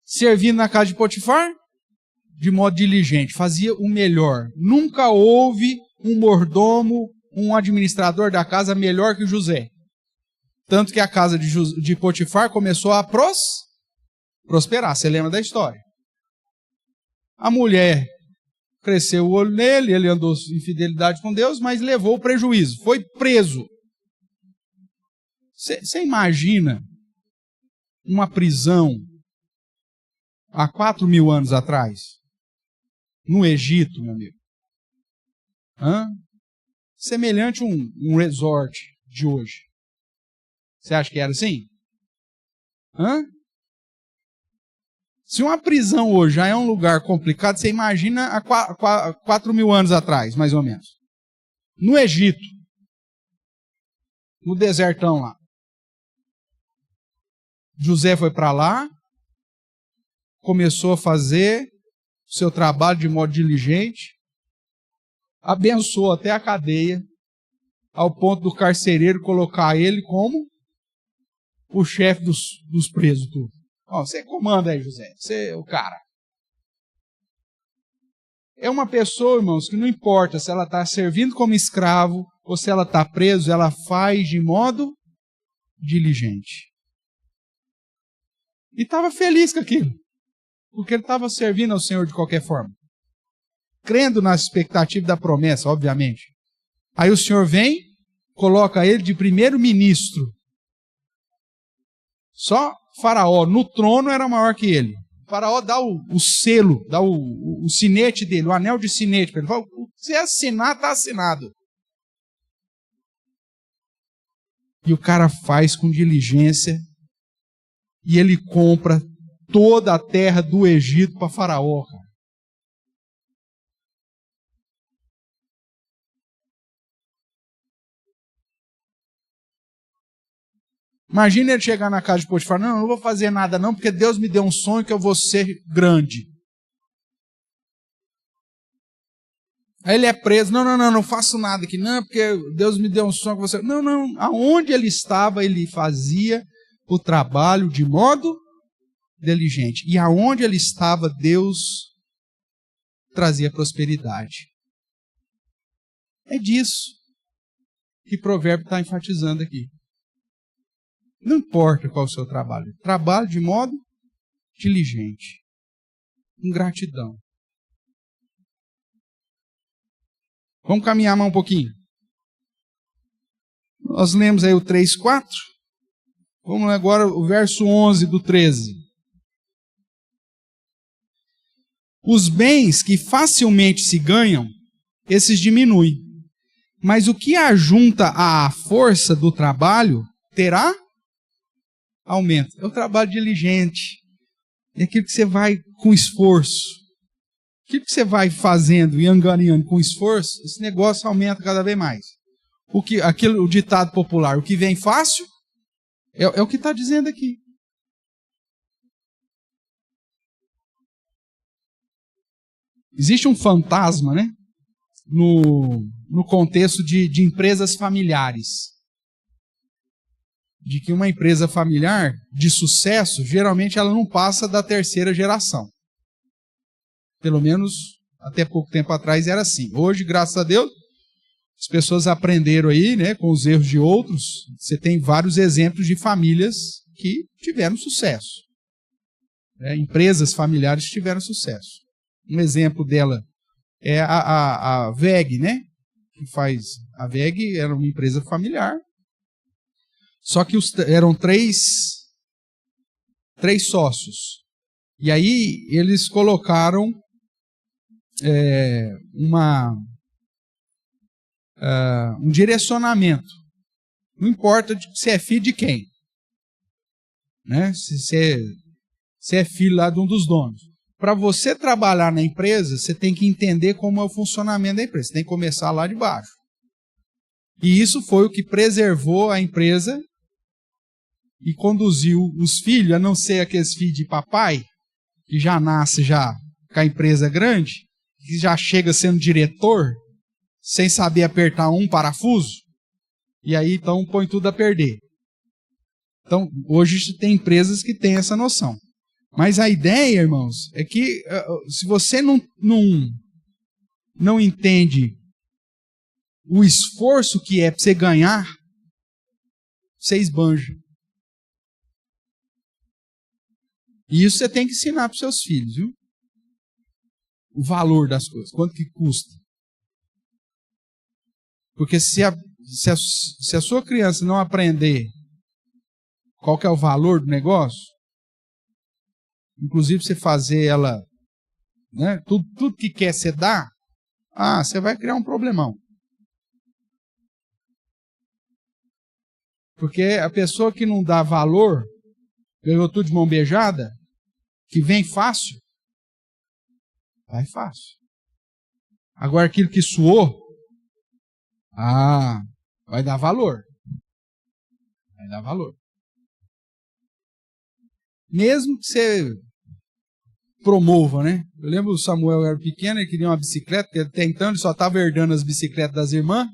servindo na casa de Potifar de modo diligente, fazia o melhor. Nunca houve um mordomo, um administrador da casa melhor que José. Tanto que a casa de Potifar começou a prosperar. Você lembra da história? A mulher cresceu o olho nele, ele andou em fidelidade com Deus, mas levou o prejuízo, foi preso. Você imagina uma prisão há 4.000 anos atrás, no Egito, meu amigo? Semelhante a um resort de hoje. Você acha que era assim? Se uma prisão hoje já é um lugar complicado, você imagina há 4.000 anos atrás, mais ou menos. No Egito. No desertão lá. José foi para lá, começou a fazer o seu trabalho de modo diligente, abençoou até a cadeia, ao ponto do carcereiro colocar ele como o chefe dos presos. Tudo. Você comanda aí, José, você é o cara. É uma pessoa, irmãos, que não importa se ela está servindo como escravo ou se ela está presa, ela faz de modo diligente. E estava feliz com aquilo, porque ele estava servindo ao Senhor de qualquer forma. Crendo na expectativa da promessa, obviamente. Aí o Senhor vem, coloca ele de primeiro-ministro. Só Faraó, no trono, era maior que ele. O Faraó dá o selo, dá o sinete dele, o anel de sinete para ele. Fala, se assinar, está assinado. E o cara faz com diligência. E ele compra toda a terra do Egito para Faraó, cara. Imagina ele chegar na casa de Potifar, não vou fazer nada não, porque Deus me deu um sonho que eu vou ser grande. Aí ele é preso, não faço nada aqui, não, porque Deus me deu um sonho que você... Não, aonde ele estava, ele fazia o trabalho de modo diligente. E aonde ele estava, Deus trazia prosperidade. É disso que o provérbio está enfatizando aqui. Não importa qual é o seu trabalho. Trabalho de modo diligente. Com gratidão. Vamos caminhar mais um pouquinho. Nós lemos aí o 3:4. Vamos agora o verso 11 do 13. Os bens que facilmente se ganham, esses diminuem. Mas o que ajunta à força do trabalho, terá aumento. É o trabalho diligente. É aquilo que você vai com esforço. Aquilo que você vai fazendo e angariando com esforço, esse negócio aumenta cada vez mais. O ditado popular, o que vem fácil, é o que está dizendo aqui. Existe um fantasma, né? No contexto de empresas familiares. De que uma empresa familiar de sucesso, geralmente ela não passa da 3ª geração. Pelo menos até pouco tempo atrás era assim. Hoje, graças a Deus, as pessoas aprenderam aí, né, com os erros de outros. Você tem vários exemplos de famílias que tiveram sucesso. Empresas familiares tiveram sucesso. Um exemplo dela é a VEG, né? Que faz. A VEG era uma empresa familiar. Só que eram três sócios. E aí eles colocaram um direcionamento. Não importa se é filho de quem. Né? Se é filho lá de um dos donos. Para você trabalhar na empresa, você tem que entender como é o funcionamento da empresa. Você tem que começar lá de baixo. E isso foi o que preservou a empresa e conduziu os filhos, a não ser aqueles filhos de papai, que já nasce já com a empresa grande, que já chega sendo diretor, sem saber apertar um parafuso, e aí então põe tudo a perder. Então, hoje tem empresas que têm essa noção. Mas a ideia, irmãos, é que se você não entende o esforço que é para você ganhar, você esbanja. E isso você tem que ensinar para os seus filhos, viu? O valor das coisas, quanto que custa. Porque se a sua criança não aprender qual que é o valor do negócio, inclusive você fazer ela, né, tudo que quer você dar, você vai criar um problemão. Porque a pessoa que não dá valor, ganhou tudo de mão beijada, que vem fácil, vai fácil. Agora aquilo que suou, vai dar valor. Vai dar valor. Mesmo que você promova, né? Eu lembro o Samuel era pequeno, ele queria uma bicicleta, porque até então ele só estava herdando as bicicletas das irmãs,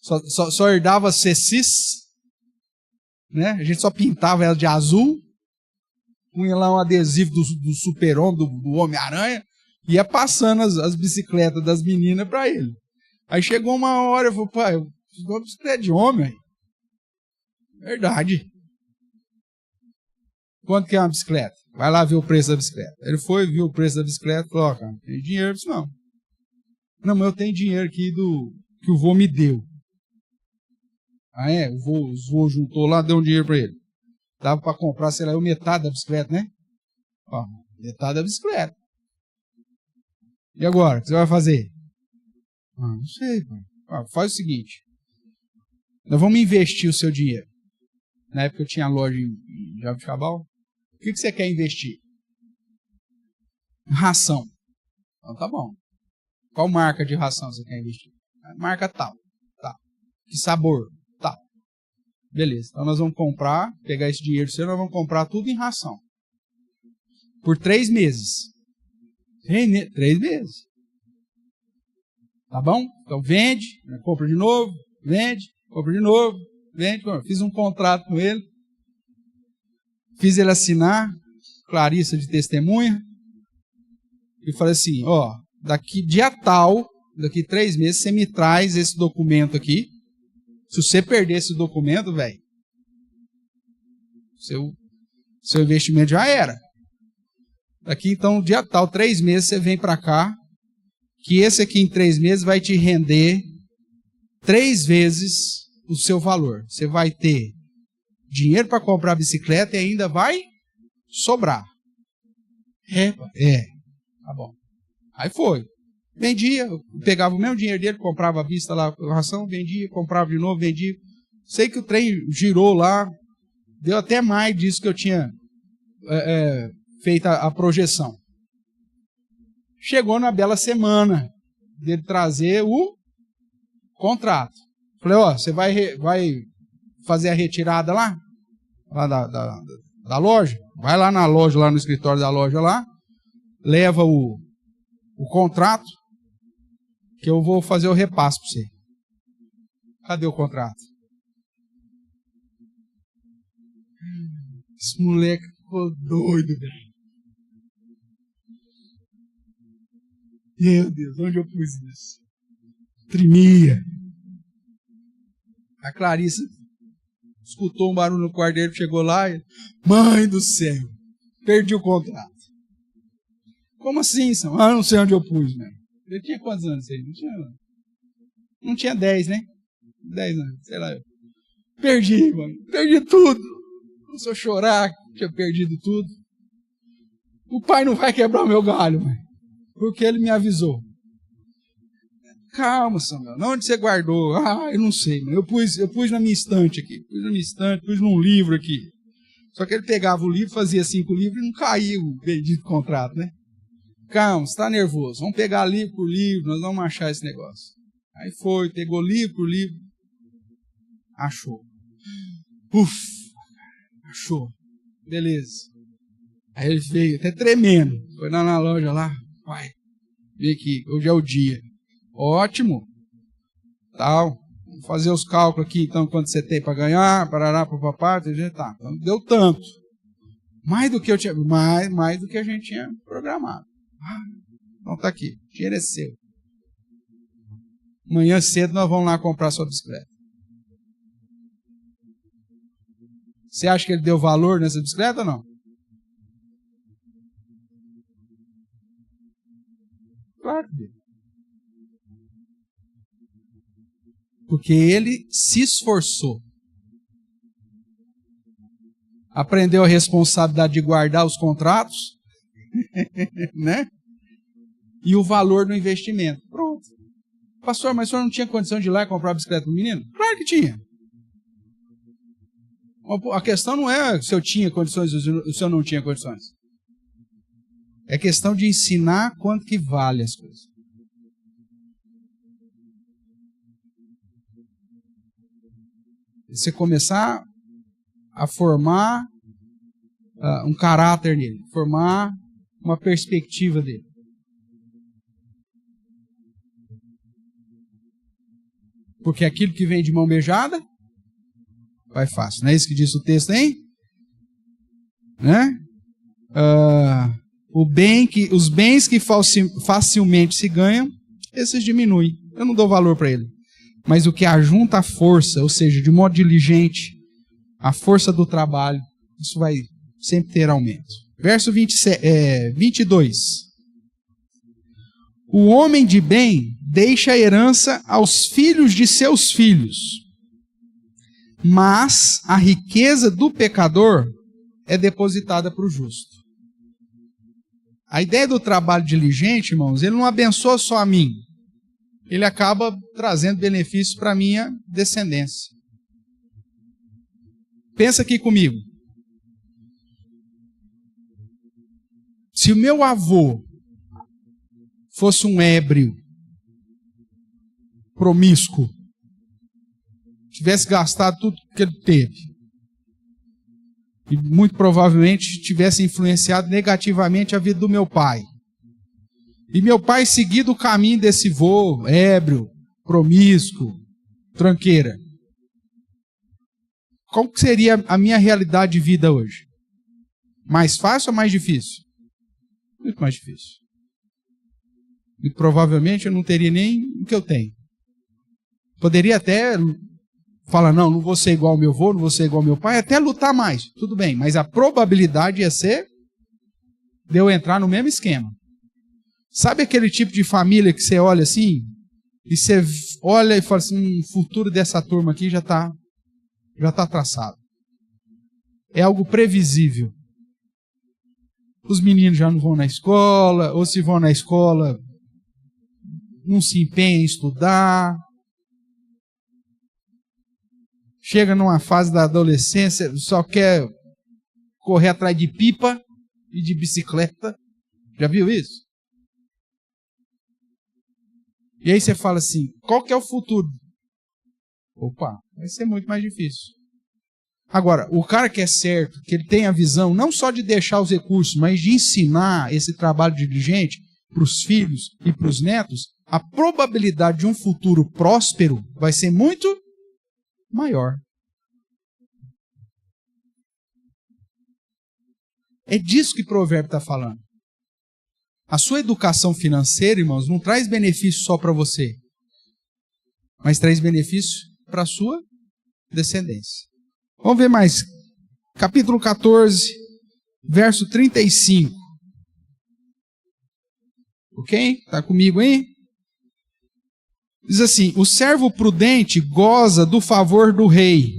só herdava cessis, né? A gente só pintava ela de azul, punha lá um adesivo do Super-Homem, do Homem-Aranha, e ia passando as bicicletas das meninas para ele. Aí chegou uma hora, eu falei, pai, eu preciso de uma bicicleta de homem. Verdade. Quanto que é uma bicicleta? Vai lá ver o preço da bicicleta. Ele foi, viu o preço da bicicleta e falou, cara, não tem dinheiro disso não. Não, mas eu tenho dinheiro aqui que o vô me deu. O vô juntou lá, deu um dinheiro para ele. Dava para comprar, sei lá, metade da bicicleta, né? Metade da bicicleta. E agora, o que você vai fazer? Não sei, pai. Faz o seguinte. Nós vamos investir o seu dinheiro. Na época eu tinha loja em Jabuticabal. O que você quer investir? Ração. Então tá bom. Qual marca de ração você quer investir? Marca tal. Tá. Que sabor? Tal. Beleza. Então nós vamos pegar esse dinheiro seu, nós vamos comprar tudo em ração. Por 3 meses. 3 meses. Tá bom? Então vende, compra de novo, vende, compra de novo, vende. Fiz um contrato com ele. Fiz ele assinar, Clarissa de testemunha. E falei assim, daqui dia tal, daqui 3 meses, você me traz esse documento aqui. Se você perder esse documento, velho, seu investimento já era. Daqui então, dia tal, 3 meses, você vem para cá, que esse aqui em 3 meses vai te render 3 vezes o seu valor. Você vai ter dinheiro para comprar a bicicleta e ainda vai sobrar. Tá bom. Aí foi. Vendia, eu pegava o mesmo dinheiro dele, comprava a vista lá, a ração, vendia, comprava de novo, vendia. Sei que o trem girou lá, deu até mais disso que eu tinha feito a projeção. Chegou na bela semana dele trazer o contrato. Falei, você vai fazer a retirada lá da loja? Vai lá na loja, lá no escritório da loja lá, leva o contrato, que eu vou fazer o repasse para você. Cadê o contrato? Esse moleque ficou doido, velho. Meu Deus, onde eu pus isso? Tremia. A Clarissa escutou um barulho no quarto dele, chegou lá e... Mãe do céu, perdi o contrato. Como assim, São? Não sei onde eu pus, velho. Eu tinha quantos anos aí? Não tinha 10, né? 10 anos, sei lá. Perdi, mano. Perdi tudo. Começou a chorar, tinha perdido tudo. O pai não vai quebrar o meu galho, mãe. Porque ele me avisou. Calma, Samuel. Onde você guardou? Eu não sei, mano. Eu pus na minha estante aqui. Pus num livro aqui. Só que ele pegava o livro, fazia assim com o livro e não caía o bendito contrato, né? Calma, você está nervoso. Vamos pegar livro por livro, nós vamos achar esse negócio. Aí foi, pegou livro por livro. Achou. Achou. Beleza. Aí ele veio até tremendo. Foi lá na loja lá. Pai, vem aqui, hoje é o dia. Ótimo. Tal. Vamos fazer os cálculos aqui, então, quanto você tem para ganhar, parará para o papai, tá. Então, deu tanto. Mais do que eu tinha, mais do que a gente tinha programado. Então tá aqui, o dinheiro é seu. Amanhã cedo nós vamos lá comprar sua bicicleta. Você acha que ele deu valor nessa bicicleta ou não? Claro que deu. Porque ele se esforçou. Aprendeu a responsabilidade de guardar os contratos, né? E o valor do investimento. Pronto. Pastor, mas o senhor não tinha condição de ir lá e comprar a bicicleta do menino? Claro que tinha. A questão não é se eu tinha condições ou se eu não tinha condições. É questão de ensinar quanto que vale as coisas. Você começar a formar um caráter nele, formar uma perspectiva dele. Porque aquilo que vem de mão beijada, vai fácil. Não é isso que diz o texto, hein? Né? Os bens que facilmente se ganham, esses diminuem. Eu não dou valor para ele. Mas o que ajunta a força, ou seja, de modo diligente, a força do trabalho, isso vai sempre ter aumento. Verso 22. O homem de bem deixa a herança aos filhos de seus filhos, mas a riqueza do pecador é depositada para o justo. A ideia do trabalho diligente, irmãos, ele não abençoa só a mim. Ele acaba trazendo benefícios para a minha descendência. Pensa aqui comigo. Se o meu avô fosse um ébrio, promíscuo, tivesse gastado tudo que ele teve, e muito provavelmente tivesse influenciado negativamente a vida do meu pai, e meu pai seguido o caminho desse vô, ébrio, promíscuo, tranqueira, qual que seria a minha realidade de vida hoje? Mais fácil ou mais difícil? Muito mais difícil. E provavelmente eu não teria nem o que eu tenho. Poderia até falar, não vou ser igual ao meu avô, não vou ser igual ao meu pai, até lutar mais, tudo bem, mas a probabilidade ia ser de eu entrar no mesmo esquema. Sabe aquele tipo de família que você olha assim, e você olha e fala assim, o futuro dessa turma aqui já está traçado. É algo previsível. Os meninos já não vão na escola, ou se vão na escola, não se empenham em estudar. Chega numa fase da adolescência, só quer correr atrás de pipa e de bicicleta. Já viu isso? E aí você fala assim, qual que é o futuro? Opa, vai ser muito mais difícil. Agora, o cara que é certo, que ele tem a visão não só de deixar os recursos, mas de ensinar esse trabalho diligente para os filhos e para os netos, a probabilidade de um futuro próspero vai ser muito maior. É disso que o provérbio está falando. A sua educação financeira, irmãos, não traz benefício só para você, mas traz benefício para a sua descendência. Vamos ver mais. Capítulo 14, verso 35. Ok? Está comigo aí? Diz assim, o servo prudente goza do favor do rei.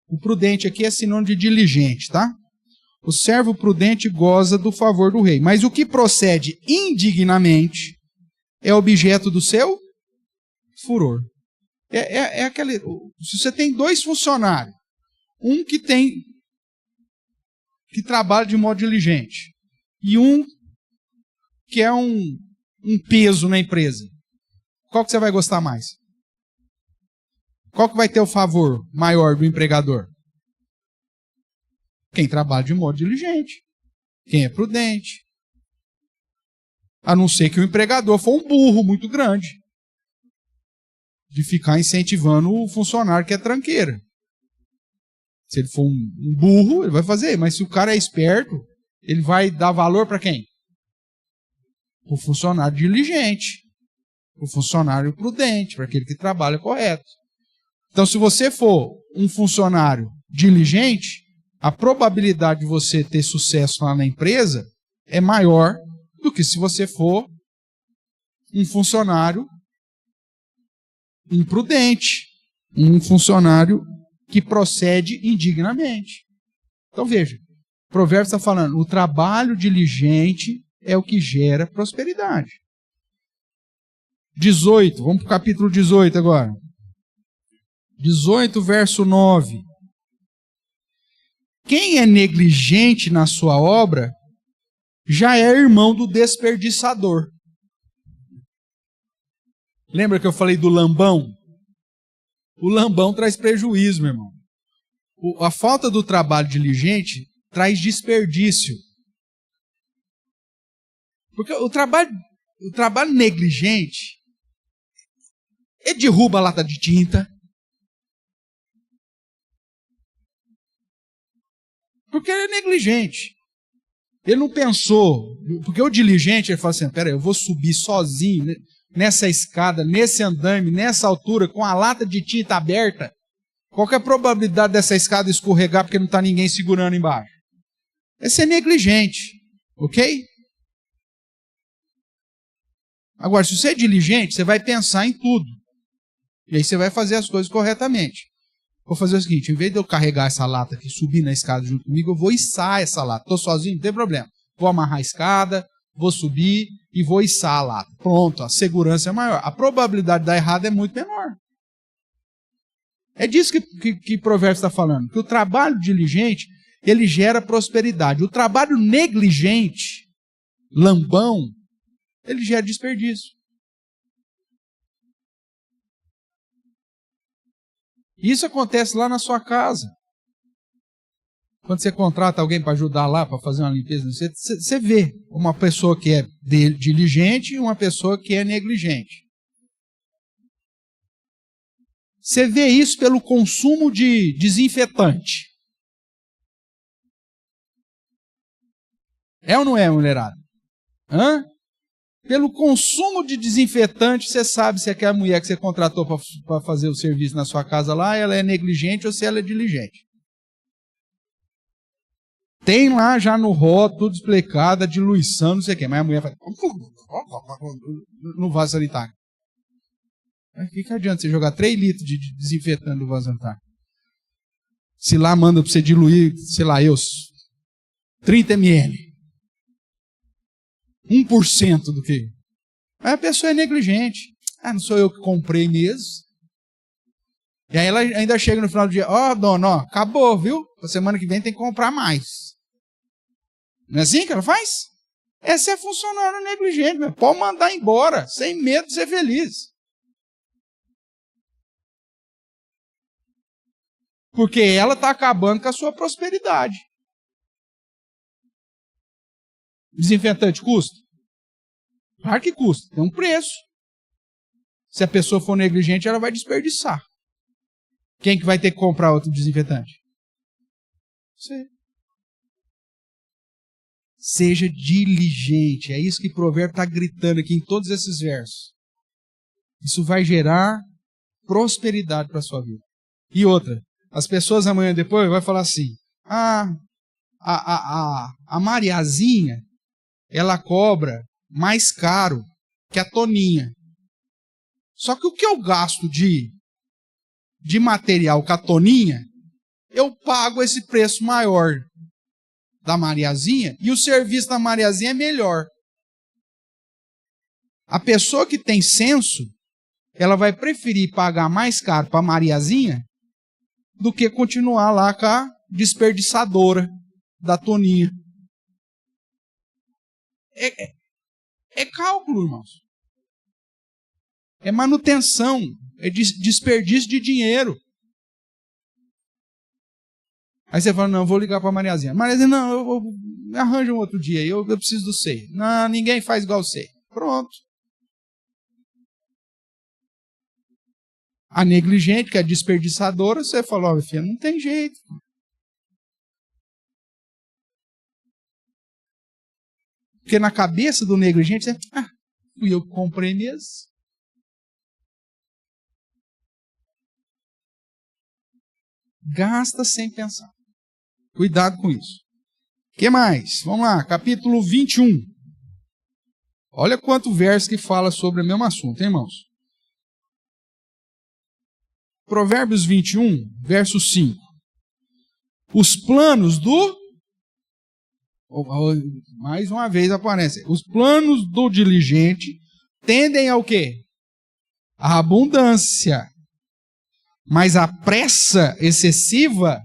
O prudente aqui é sinônimo de diligente, tá? O servo prudente goza do favor do rei. Mas o que procede indignamente é objeto do seu furor. É aquele. Se você tem 2 funcionários, um que trabalha de modo diligente e um que é um peso na empresa, qual que você vai gostar mais? Qual que vai ter o favor maior do empregador? Quem trabalha de modo diligente, quem é prudente. A não ser que o empregador for um burro muito grande, de ficar incentivando o funcionário que é tranqueira. Se ele for um burro, ele vai fazer. Mas se o cara é esperto, ele vai dar valor para quem? Para o funcionário diligente, para o funcionário prudente, para aquele que trabalha correto. Então, se você for um funcionário diligente, a probabilidade de você ter sucesso lá na empresa é maior do que se você for um funcionário imprudente, um funcionário que procede indignamente. Então veja, o provérbio está falando, o trabalho diligente é o que gera prosperidade. 18, vamos para o capítulo 18 agora. 18, verso 9. Quem é negligente na sua obra, já é irmão do desperdiçador. Lembra que eu falei do lambão? O lambão traz prejuízo, meu irmão. A falta do trabalho diligente traz desperdício. Porque o trabalho negligente, ele derruba a lata de tinta. Porque ele é negligente. Ele não pensou. Porque o diligente, ele fala assim, peraí, eu vou subir sozinho nessa escada, nesse andaime, nessa altura, com a lata de tinta aberta. Qual que é a probabilidade dessa escada escorregar porque não está ninguém segurando embaixo? É ser negligente. Ok? Agora, se você é diligente, você vai pensar em tudo. E aí você vai fazer as coisas corretamente. Vou fazer o seguinte, em vez de eu carregar essa lata aqui, subir na escada junto comigo, eu vou içar essa lata. Estou sozinho, não tem problema. Vou amarrar a escada, vou subir e vou içar a lata. Pronto, a segurança é maior. A probabilidade de dar errado é muito menor. É disso que o provérbio está falando. Que o trabalho diligente, ele gera prosperidade. O trabalho negligente, lambão, ele gera desperdício. Isso acontece lá na sua casa. Quando você contrata alguém para ajudar lá, para fazer uma limpeza, você vê uma pessoa que é diligente e uma pessoa que é negligente. Você vê isso pelo consumo de desinfetante. É ou não é, mulherada? Hã? Pelo consumo de desinfetante, você sabe se aquela mulher que você contratou para fazer o serviço na sua casa lá, ela é negligente ou se ela é diligente. Tem lá já no rótulo, tudo explicado, a diluição, não sei o quê, mas a mulher faz no vaso sanitário. O que adianta você jogar 3 litros de desinfetante no vaso sanitário? Se lá manda para você diluir, sei lá, 30 ml. 1% do que? Mas a pessoa é negligente. Ah, não sou eu que comprei mesmo. E aí ela ainda chega no final do dia, dona, acabou, viu? A semana que vem tem que comprar mais. Não é assim que ela faz? Essa é funcionário negligente, meu. Pode mandar embora, sem medo de ser feliz. Porque ela está acabando com a sua prosperidade. Desinfetante custa? Claro que custa, tem um preço. Se a pessoa for negligente, ela vai desperdiçar. Quem que vai ter que comprar outro desinfetante? Você. Seja diligente. É isso que o provérbio está gritando aqui em todos esses versos. Isso vai gerar prosperidade para a sua vida. E outra, as pessoas amanhã depois vão falar assim, a Mariazinha, ela cobra mais caro que a Toninha. Só que o que eu gasto de material com a Toninha, eu pago esse preço maior da Mariazinha e o serviço da Mariazinha é melhor. A pessoa que tem senso, ela vai preferir pagar mais caro para a Mariazinha do que continuar lá com a desperdiçadora da Toninha. É cálculo, irmãos. É manutenção, é desperdício de dinheiro. Aí você fala, não, eu vou ligar para a Mariazinha. Mariazinha, não, eu arranjo um outro dia, eu preciso do C. Não, ninguém faz igual você. Pronto. A negligente, que é a desperdiçadora, você falou, ó, filha, não tem jeito. Porque na cabeça do negligente, você, fui eu que comprei mesmo. Gasta sem pensar. Cuidado com isso. O que mais? Vamos lá, capítulo 21. Olha quanto verso que fala sobre o mesmo assunto, hein, irmãos? Provérbios 21, verso 5. Os planos do... Mais uma vez aparece. Os planos do diligente tendem ao quê? A abundância. Mas a pressa excessiva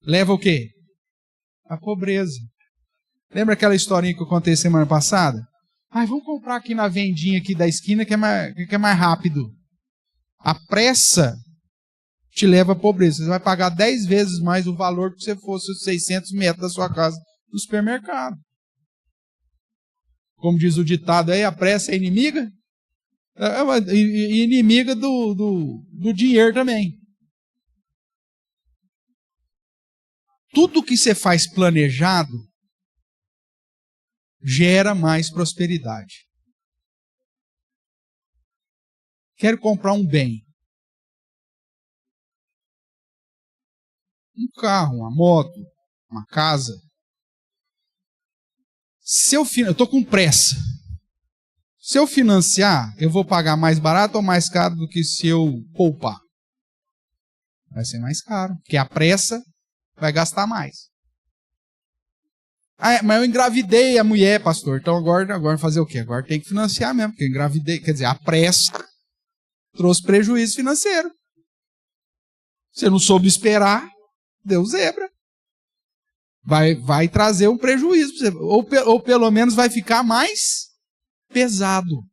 leva o quê? A pobreza. Lembra aquela historinha que eu contei semana passada? Vamos comprar aqui na vendinha aqui da esquina que é mais rápido. A pressa te leva à pobreza. Você vai pagar 10 vezes mais o valor que se fosse 600 metros da sua casa no supermercado. Como diz o ditado aí, a pressa é inimiga? E inimiga do dinheiro também. Tudo que você faz planejado gera mais prosperidade. Quero comprar um bem. Um carro, uma moto, uma casa. Eu estou com pressa. Se eu financiar, eu vou pagar mais barato ou mais caro do que se eu poupar? Vai ser mais caro, porque a pressa vai gastar mais. Mas eu engravidei a mulher, pastor. Então agora fazer o quê? Agora tem que financiar mesmo, porque eu engravidei. Quer dizer, a pressa trouxe prejuízo financeiro. Você não soube esperar, deu zebra. Vai trazer um prejuízo para você. Ou pelo menos vai ficar mais pesado.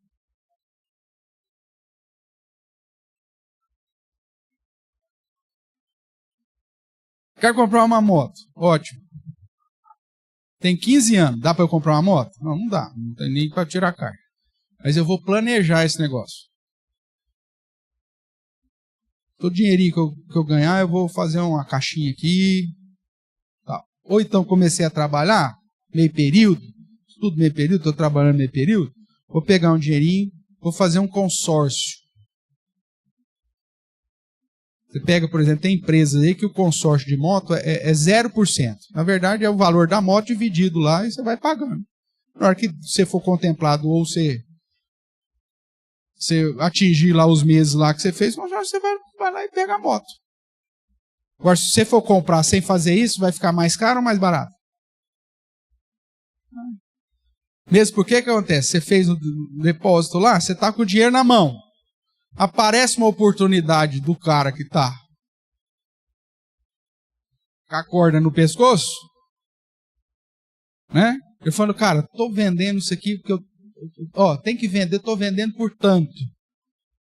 Quero comprar uma moto. Ótimo. Tem 15 anos. Dá para eu comprar uma moto? Não dá. Não tem nem para tirar a carta. Mas eu vou planejar esse negócio. Todo dinheirinho que eu ganhar, eu vou fazer uma caixinha aqui. Tal. Ou então comecei a trabalhar, meio período, estudo meio período, estou trabalhando meio período, vou pegar um dinheirinho, vou fazer um consórcio. Você pega, por exemplo, tem empresas aí que o consórcio de moto é 0%. Na verdade, é o valor da moto dividido lá e você vai pagando. Na hora que você for contemplado ou você atingir lá os meses lá que você fez, você vai lá e pega a moto. Agora, se você for comprar sem fazer isso, vai ficar mais caro ou mais barato? Mesmo porque que acontece? Você fez o depósito lá, você está com o dinheiro na mão. Aparece uma oportunidade do cara que está com a corda no pescoço, né? Eu falo, cara, estou vendendo isso aqui porque tem que vender, estou vendendo por tanto.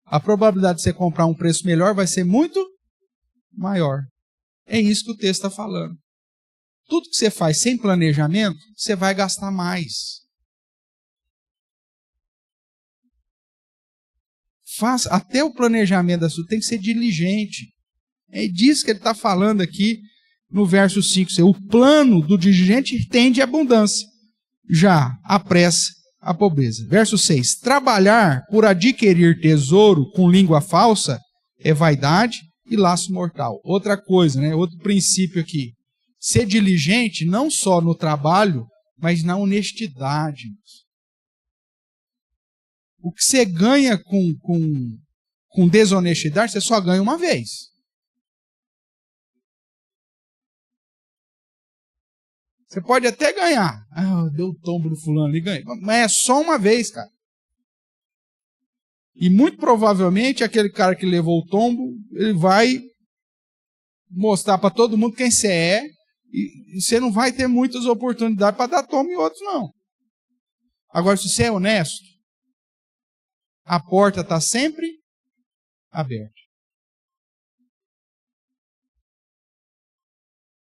A probabilidade de você comprar um preço melhor vai ser muito maior. É isso que o texto está falando. Tudo que você faz sem planejamento, você vai gastar mais. Até o planejamento da sua tem que ser diligente. É disso que ele está falando aqui no verso 5. O plano do diligente tende à abundância. Já a pressa, a pobreza. Verso 6. Trabalhar por adquirir tesouro com língua falsa é vaidade e laço mortal. Outra coisa, né? Outro princípio aqui. Ser diligente não só no trabalho, mas na honestidade. O que você ganha com desonestidade, você só ganha uma vez. Você pode até ganhar. Ah, deu o tombo do fulano ali, ganha. Mas é só uma vez, cara. E muito provavelmente aquele cara que levou o tombo, ele vai mostrar para todo mundo quem você é, e você não vai ter muitas oportunidades para dar tombo em outros, não. Agora, se você é honesto, a porta está sempre aberta.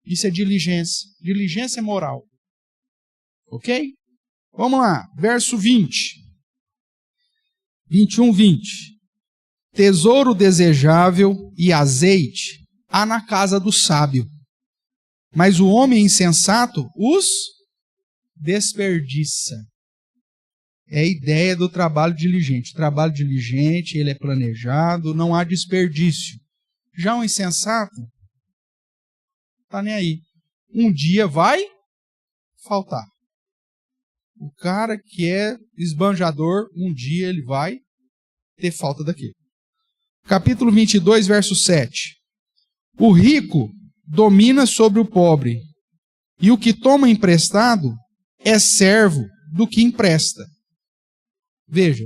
Isso é diligência. Diligência é moral. Ok? Vamos lá. Verso 20. 21, 20. Tesouro desejável e azeite há na casa do sábio, mas o homem insensato os desperdiça. É a ideia do trabalho diligente. O trabalho diligente, ele é planejado, não há desperdício. Já o insensato, tá nem aí. Um dia vai faltar. O cara que é esbanjador, um dia ele vai ter falta daquilo. Capítulo 22, verso 7. O rico domina sobre o pobre, e o que toma emprestado é servo do que empresta. Veja,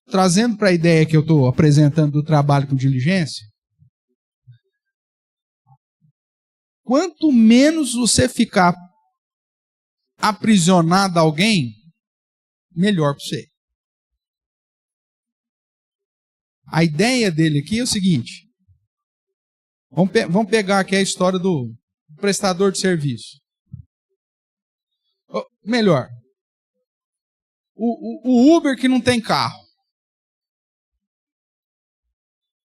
trazendo para a ideia que eu estou apresentando do trabalho com diligência, quanto menos você ficar aprisionado a alguém, melhor para você. A ideia dele aqui é o seguinte. Vamos pegar aqui a história do prestador de serviço. Melhor. O Uber que não tem carro.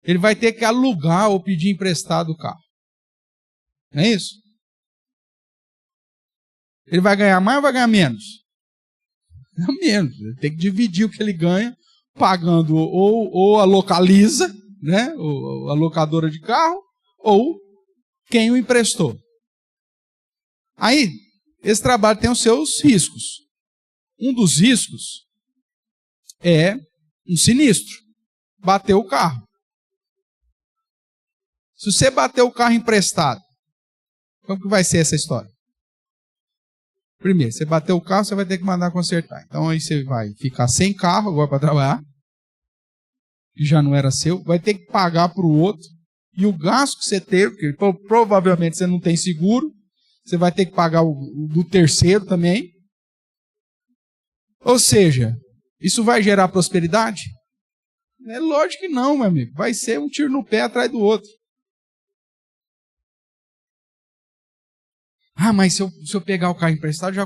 Ele vai ter que alugar ou pedir emprestado o carro. Não é isso? Ele vai ganhar mais ou vai ganhar menos? Não, menos. Ele tem que dividir o que ele ganha, pagando ou a localiza, né? Ou a locadora de carro, ou quem o emprestou. Aí, esse trabalho tem os seus riscos. Um dos riscos é um sinistro. Bateu o carro. Se você bater o carro emprestado, como que vai ser essa história? Primeiro, você bateu o carro, você vai ter que mandar consertar. Então aí você vai ficar sem carro agora para trabalhar, que já não era seu, vai ter que pagar para o outro, e o gasto que você teve, porque provavelmente você não tem seguro, você vai ter que pagar o do terceiro também. Ou seja, isso vai gerar prosperidade? É lógico que não, meu amigo. Vai ser um tiro no pé atrás do outro. Ah, mas se eu pegar o carro emprestado, já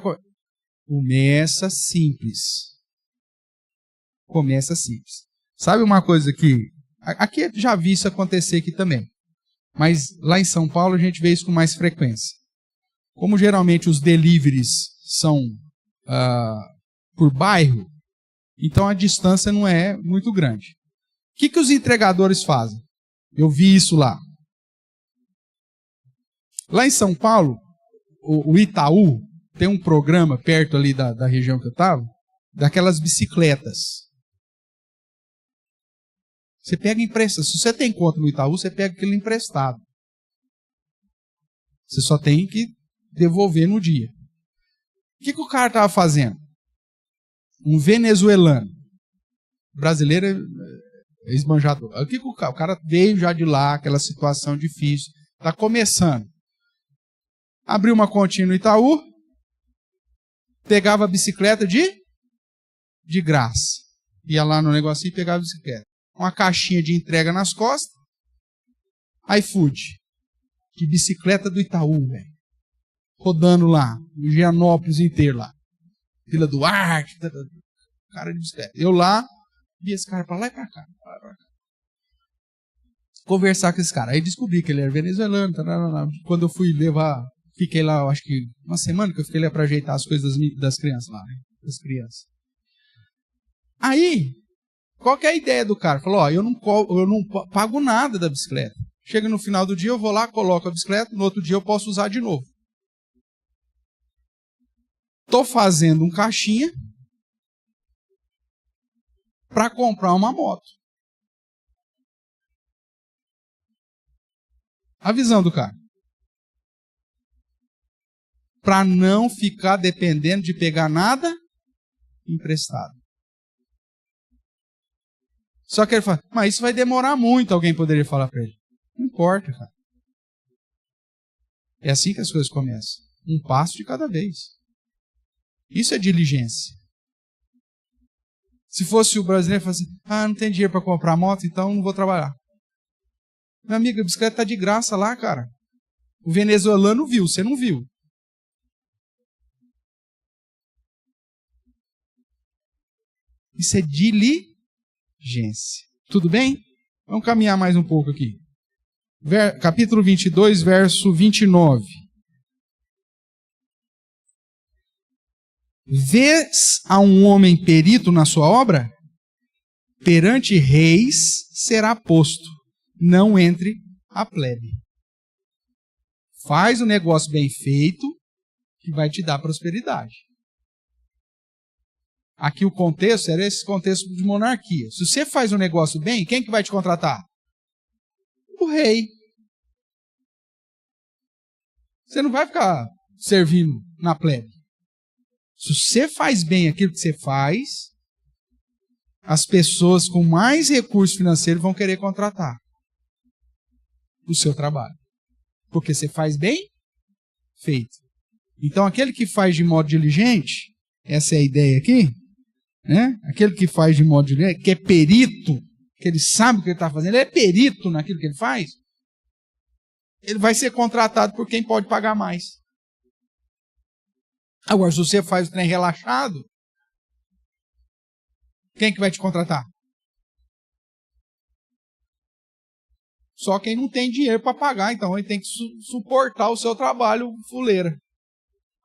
começa simples. Começa simples. Sabe uma coisa que... Aqui já vi isso acontecer aqui também. Mas lá em São Paulo a gente vê isso com mais frequência. Como geralmente os deliveries são por bairro, então a distância não é muito grande. O que os entregadores fazem? Eu vi isso lá. Lá em São Paulo, o Itaú tem um programa perto ali da região que eu estava, daquelas bicicletas. Você pega emprestado. Se você tem conta no Itaú, você pega aquilo emprestado. Você só tem que devolver no dia. O que o cara estava fazendo? Um venezuelano. Brasileiro é esbanjador. O que o cara veio já de lá, aquela situação difícil. Está começando. Abriu uma continha no Itaú, pegava a bicicleta de graça. Ia lá no negocinho e pegava a bicicleta. Uma caixinha de entrega nas costas. iFood. De bicicleta do Itaú, velho. Rodando lá, o Gianópolis inteiro lá. Vila Duarte, cara de bicicleta. Eu lá, vi esse cara pra lá e pra cá. Conversar com esse cara. Aí descobri que ele era venezuelano. Quando eu fui levar... Fiquei lá, acho que uma semana que eu fiquei lá para ajeitar as coisas das crianças lá, né? Das crianças. Aí, qual que é a ideia do cara? Falou, eu não pago nada da bicicleta. Chega no final do dia, eu vou lá, coloco a bicicleta, no outro dia eu posso usar de novo. Estou fazendo um caixinha, para comprar uma moto. A visão do cara. Para não ficar dependendo de pegar nada emprestado. Só que ele fala, mas isso vai demorar muito, alguém poderia falar para ele. Não importa, cara. É assim que as coisas começam. Um passo de cada vez. Isso é diligência. Se fosse o brasileiro, ele falasse, não tem dinheiro para comprar moto, então não vou trabalhar. Meu amigo, a bicicleta está de graça lá, cara. O venezuelano viu, você não viu. Isso é diligência. Tudo bem? Vamos caminhar mais um pouco aqui. Capítulo 22, verso 29. Vês a um homem perito na sua obra? Perante reis será posto, não entre a plebe. Faz o negócio bem feito, que vai te dar prosperidade. Aqui o contexto era esse contexto de monarquia. Se você faz um negócio bem, quem que vai te contratar? O rei. Você não vai ficar servindo na plebe. Se você faz bem aquilo que você faz, as pessoas com mais recursos financeiros vão querer contratar o seu trabalho. Porque você faz bem feito. Então, aquele que faz de modo diligente, essa é a ideia aqui, né? Aquele que faz de modo diligente, que é perito, que ele sabe o que ele está fazendo, ele é perito naquilo que ele faz, ele vai ser contratado por quem pode pagar mais. Agora, se você faz o trem relaxado, quem que vai te contratar? Só quem não tem dinheiro para pagar, então ele tem que suportar o seu trabalho fuleira.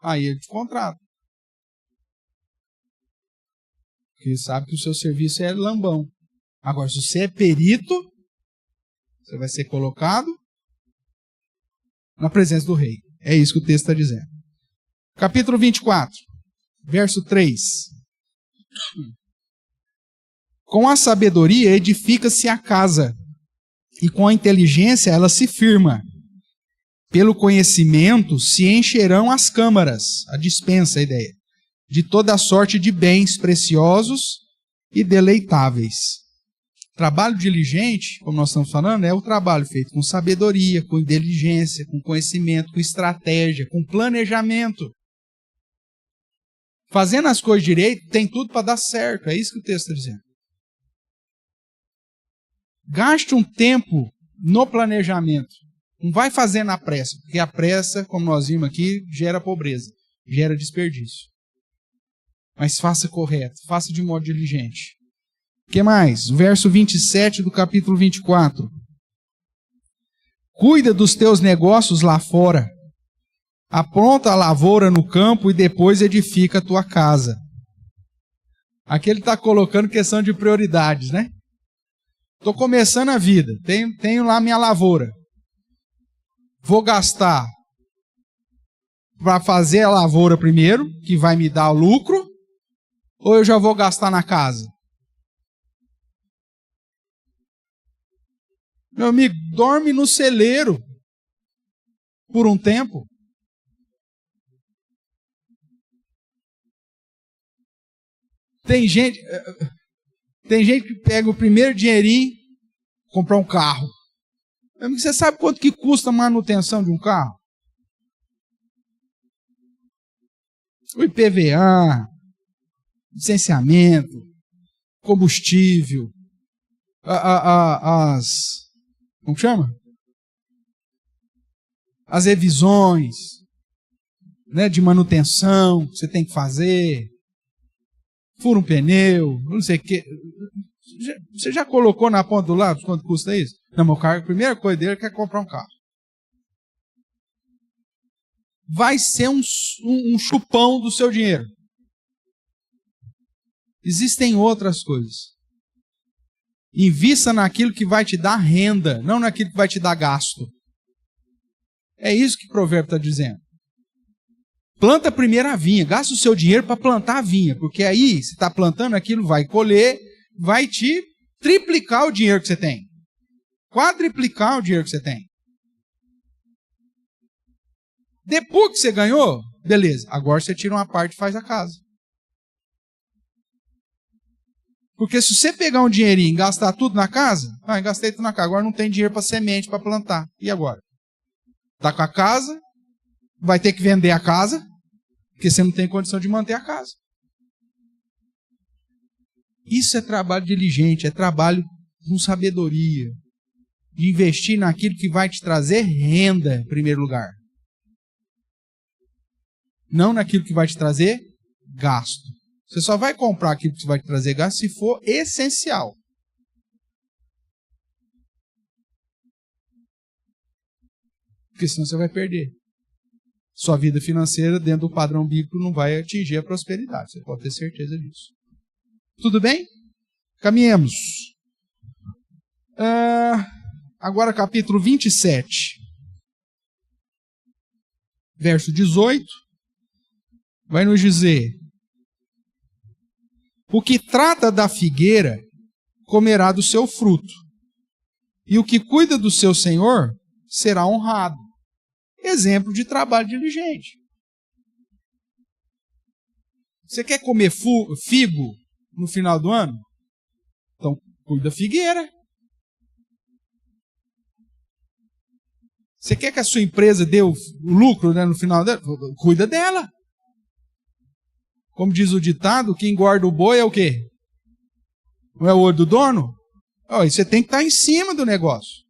Aí ele te contrata. Porque ele sabe que o seu serviço é lambão. Agora, se você é perito, você vai ser colocado na presença do rei. É isso que o texto está dizendo. Capítulo 24, verso 3. Com a sabedoria edifica-se a casa, e com a inteligência ela se firma. Pelo conhecimento se encherão as câmaras, a dispensa, a ideia, de toda sorte de bens preciosos e deleitáveis. Trabalho diligente, como nós estamos falando, é o trabalho feito com sabedoria, com inteligência, com conhecimento, com estratégia, com planejamento. Fazendo as coisas direito, tem tudo para dar certo. É isso que o texto está dizendo. Gaste um tempo no planejamento. Não vai fazer na pressa, porque a pressa, como nós vimos aqui, gera pobreza, gera desperdício. Mas faça correto, faça de modo diligente. O que mais? Verso 27 do capítulo 24. Cuida dos teus negócios lá fora. Apronta a lavoura no campo e depois edifica a tua casa. Aqui ele está colocando questão de prioridades, né? Estou começando a vida, tenho lá minha lavoura. Vou gastar para fazer a lavoura primeiro, que vai me dar o lucro, ou eu já vou gastar na casa? Meu amigo, dorme no celeiro por um tempo. Tem gente que pega o primeiro dinheirinho, comprar um carro. Meu amigo, você sabe quanto que custa a manutenção de um carro? O IPVA, licenciamento, combustível, como chama? As revisões, né, de manutenção que você tem que fazer, fura um pneu, não sei o que. Você já colocou na ponta do lápis quanto custa isso? Não, meu carro, a primeira coisa dele é comprar um carro. Vai ser um chupão do seu dinheiro. Existem outras coisas. Invista naquilo que vai te dar renda, não naquilo que vai te dar gasto. É isso que o provérbio está dizendo. Planta primeiro a vinha, gasta o seu dinheiro para plantar a vinha, porque aí você está plantando aquilo, vai colher, vai te triplicar o dinheiro que você tem. Quadriplicar o dinheiro que você tem. Depois que você ganhou, beleza, agora você tira uma parte e faz a casa. Porque se você pegar um dinheirinho e gastar tudo na casa, gastei tudo na casa, agora não tem dinheiro para semente, para plantar. E agora? Está com a casa, vai ter que vender a casa, porque você não tem condição de manter a casa. Isso é trabalho diligente, é trabalho com sabedoria. De investir naquilo que vai te trazer renda, em primeiro lugar. Não naquilo que vai te trazer gasto. Você só vai comprar aquilo que vai te trazer gasto se for essencial. Porque senão você vai perder. Sua vida financeira, dentro do padrão bíblico, não vai atingir a prosperidade. Você pode ter certeza disso. Tudo bem? Caminhemos. Agora capítulo 27. Verso 18. Vai nos dizer: o que trata da figueira comerá do seu fruto, e o que cuida do seu senhor será honrado. Exemplo de trabalho diligente. Você quer comer figo no final do ano? Então, cuida da figueira. Você quer que a sua empresa dê o lucro, né, no final dela? Cuida dela. Como diz o ditado, quem engorda o boi é o quê? Não é o olho do dono? Você tem que estar em cima do negócio.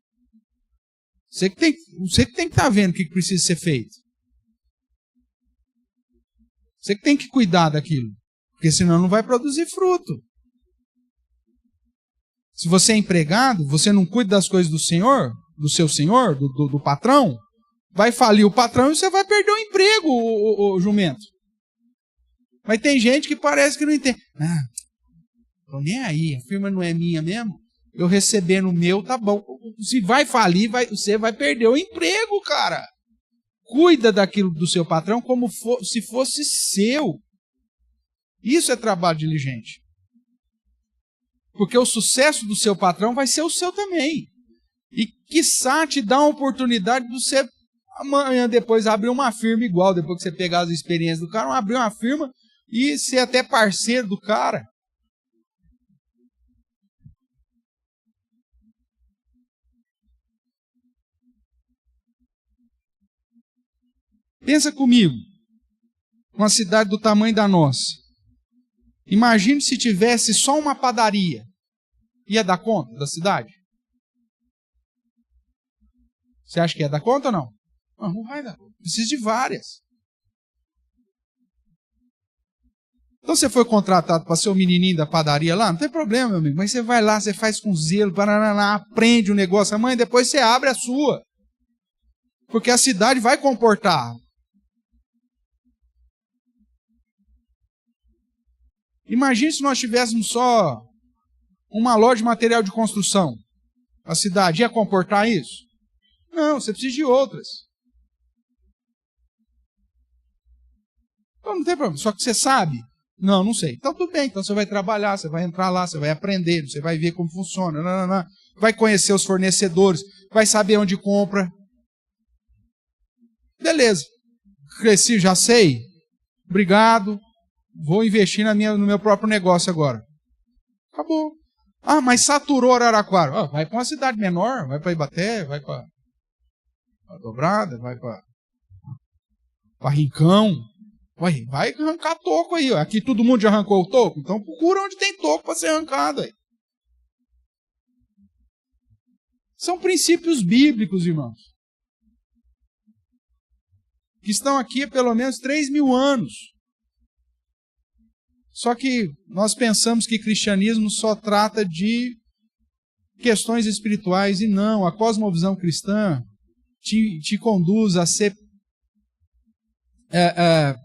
Você que tem que estar vendo o que precisa ser feito. Você que tem que cuidar daquilo. Porque senão não vai produzir fruto. Se você é empregado, você não cuida das coisas do senhor, do seu senhor, do patrão, vai falir o patrão e você vai perder o emprego, o jumento. Mas tem gente que parece que não entende. Tô nem aí, a firma não é minha mesmo. Eu recebendo o meu, tá bom. Se vai falir, você vai perder o emprego, cara. Cuida daquilo do seu patrão como se fosse seu. Isso é trabalho diligente. Porque o sucesso do seu patrão vai ser o seu também. E quiçá te dá uma oportunidade de você amanhã depois abrir uma firma igual, depois que você pegar as experiências do cara, abrir uma firma e ser até parceiro do cara. Pensa comigo, uma cidade do tamanho da nossa. Imagine se tivesse só uma padaria. Ia dar conta da cidade? Você acha que ia dar conta ou não? Não vai dar. Precisa de várias. Então você foi contratado para ser o menininho da padaria lá? Não tem problema, meu amigo. Mas você vai lá, você faz com zelo, aprende o negócio. Amanhã depois você abre a sua. Porque a cidade vai comportar. Imagine se nós tivéssemos só uma loja de material de construção. A cidade ia comportar isso? Não, você precisa de outras. Então não tem problema. Só que você sabe? Não sei. Então tudo bem. Então você vai trabalhar, você vai entrar lá, você vai aprender, você vai ver como funciona. Vai conhecer os fornecedores, vai saber onde compra. Beleza. Cresci, já sei. Obrigado. Vou investir no meu próprio negócio agora. Acabou. Mas saturou Araraquara. Vai para uma cidade menor, vai para Ibaté, vai para Dobrada, vai para Rincão. Vai arrancar toco aí. Aqui todo mundo já arrancou o toco, então procura onde tem toco para ser arrancado aí. São princípios bíblicos, irmãos, que estão aqui há pelo menos 3.000 anos. Só que nós pensamos que cristianismo só trata de questões espirituais, e não. A cosmovisão cristã te conduz a ser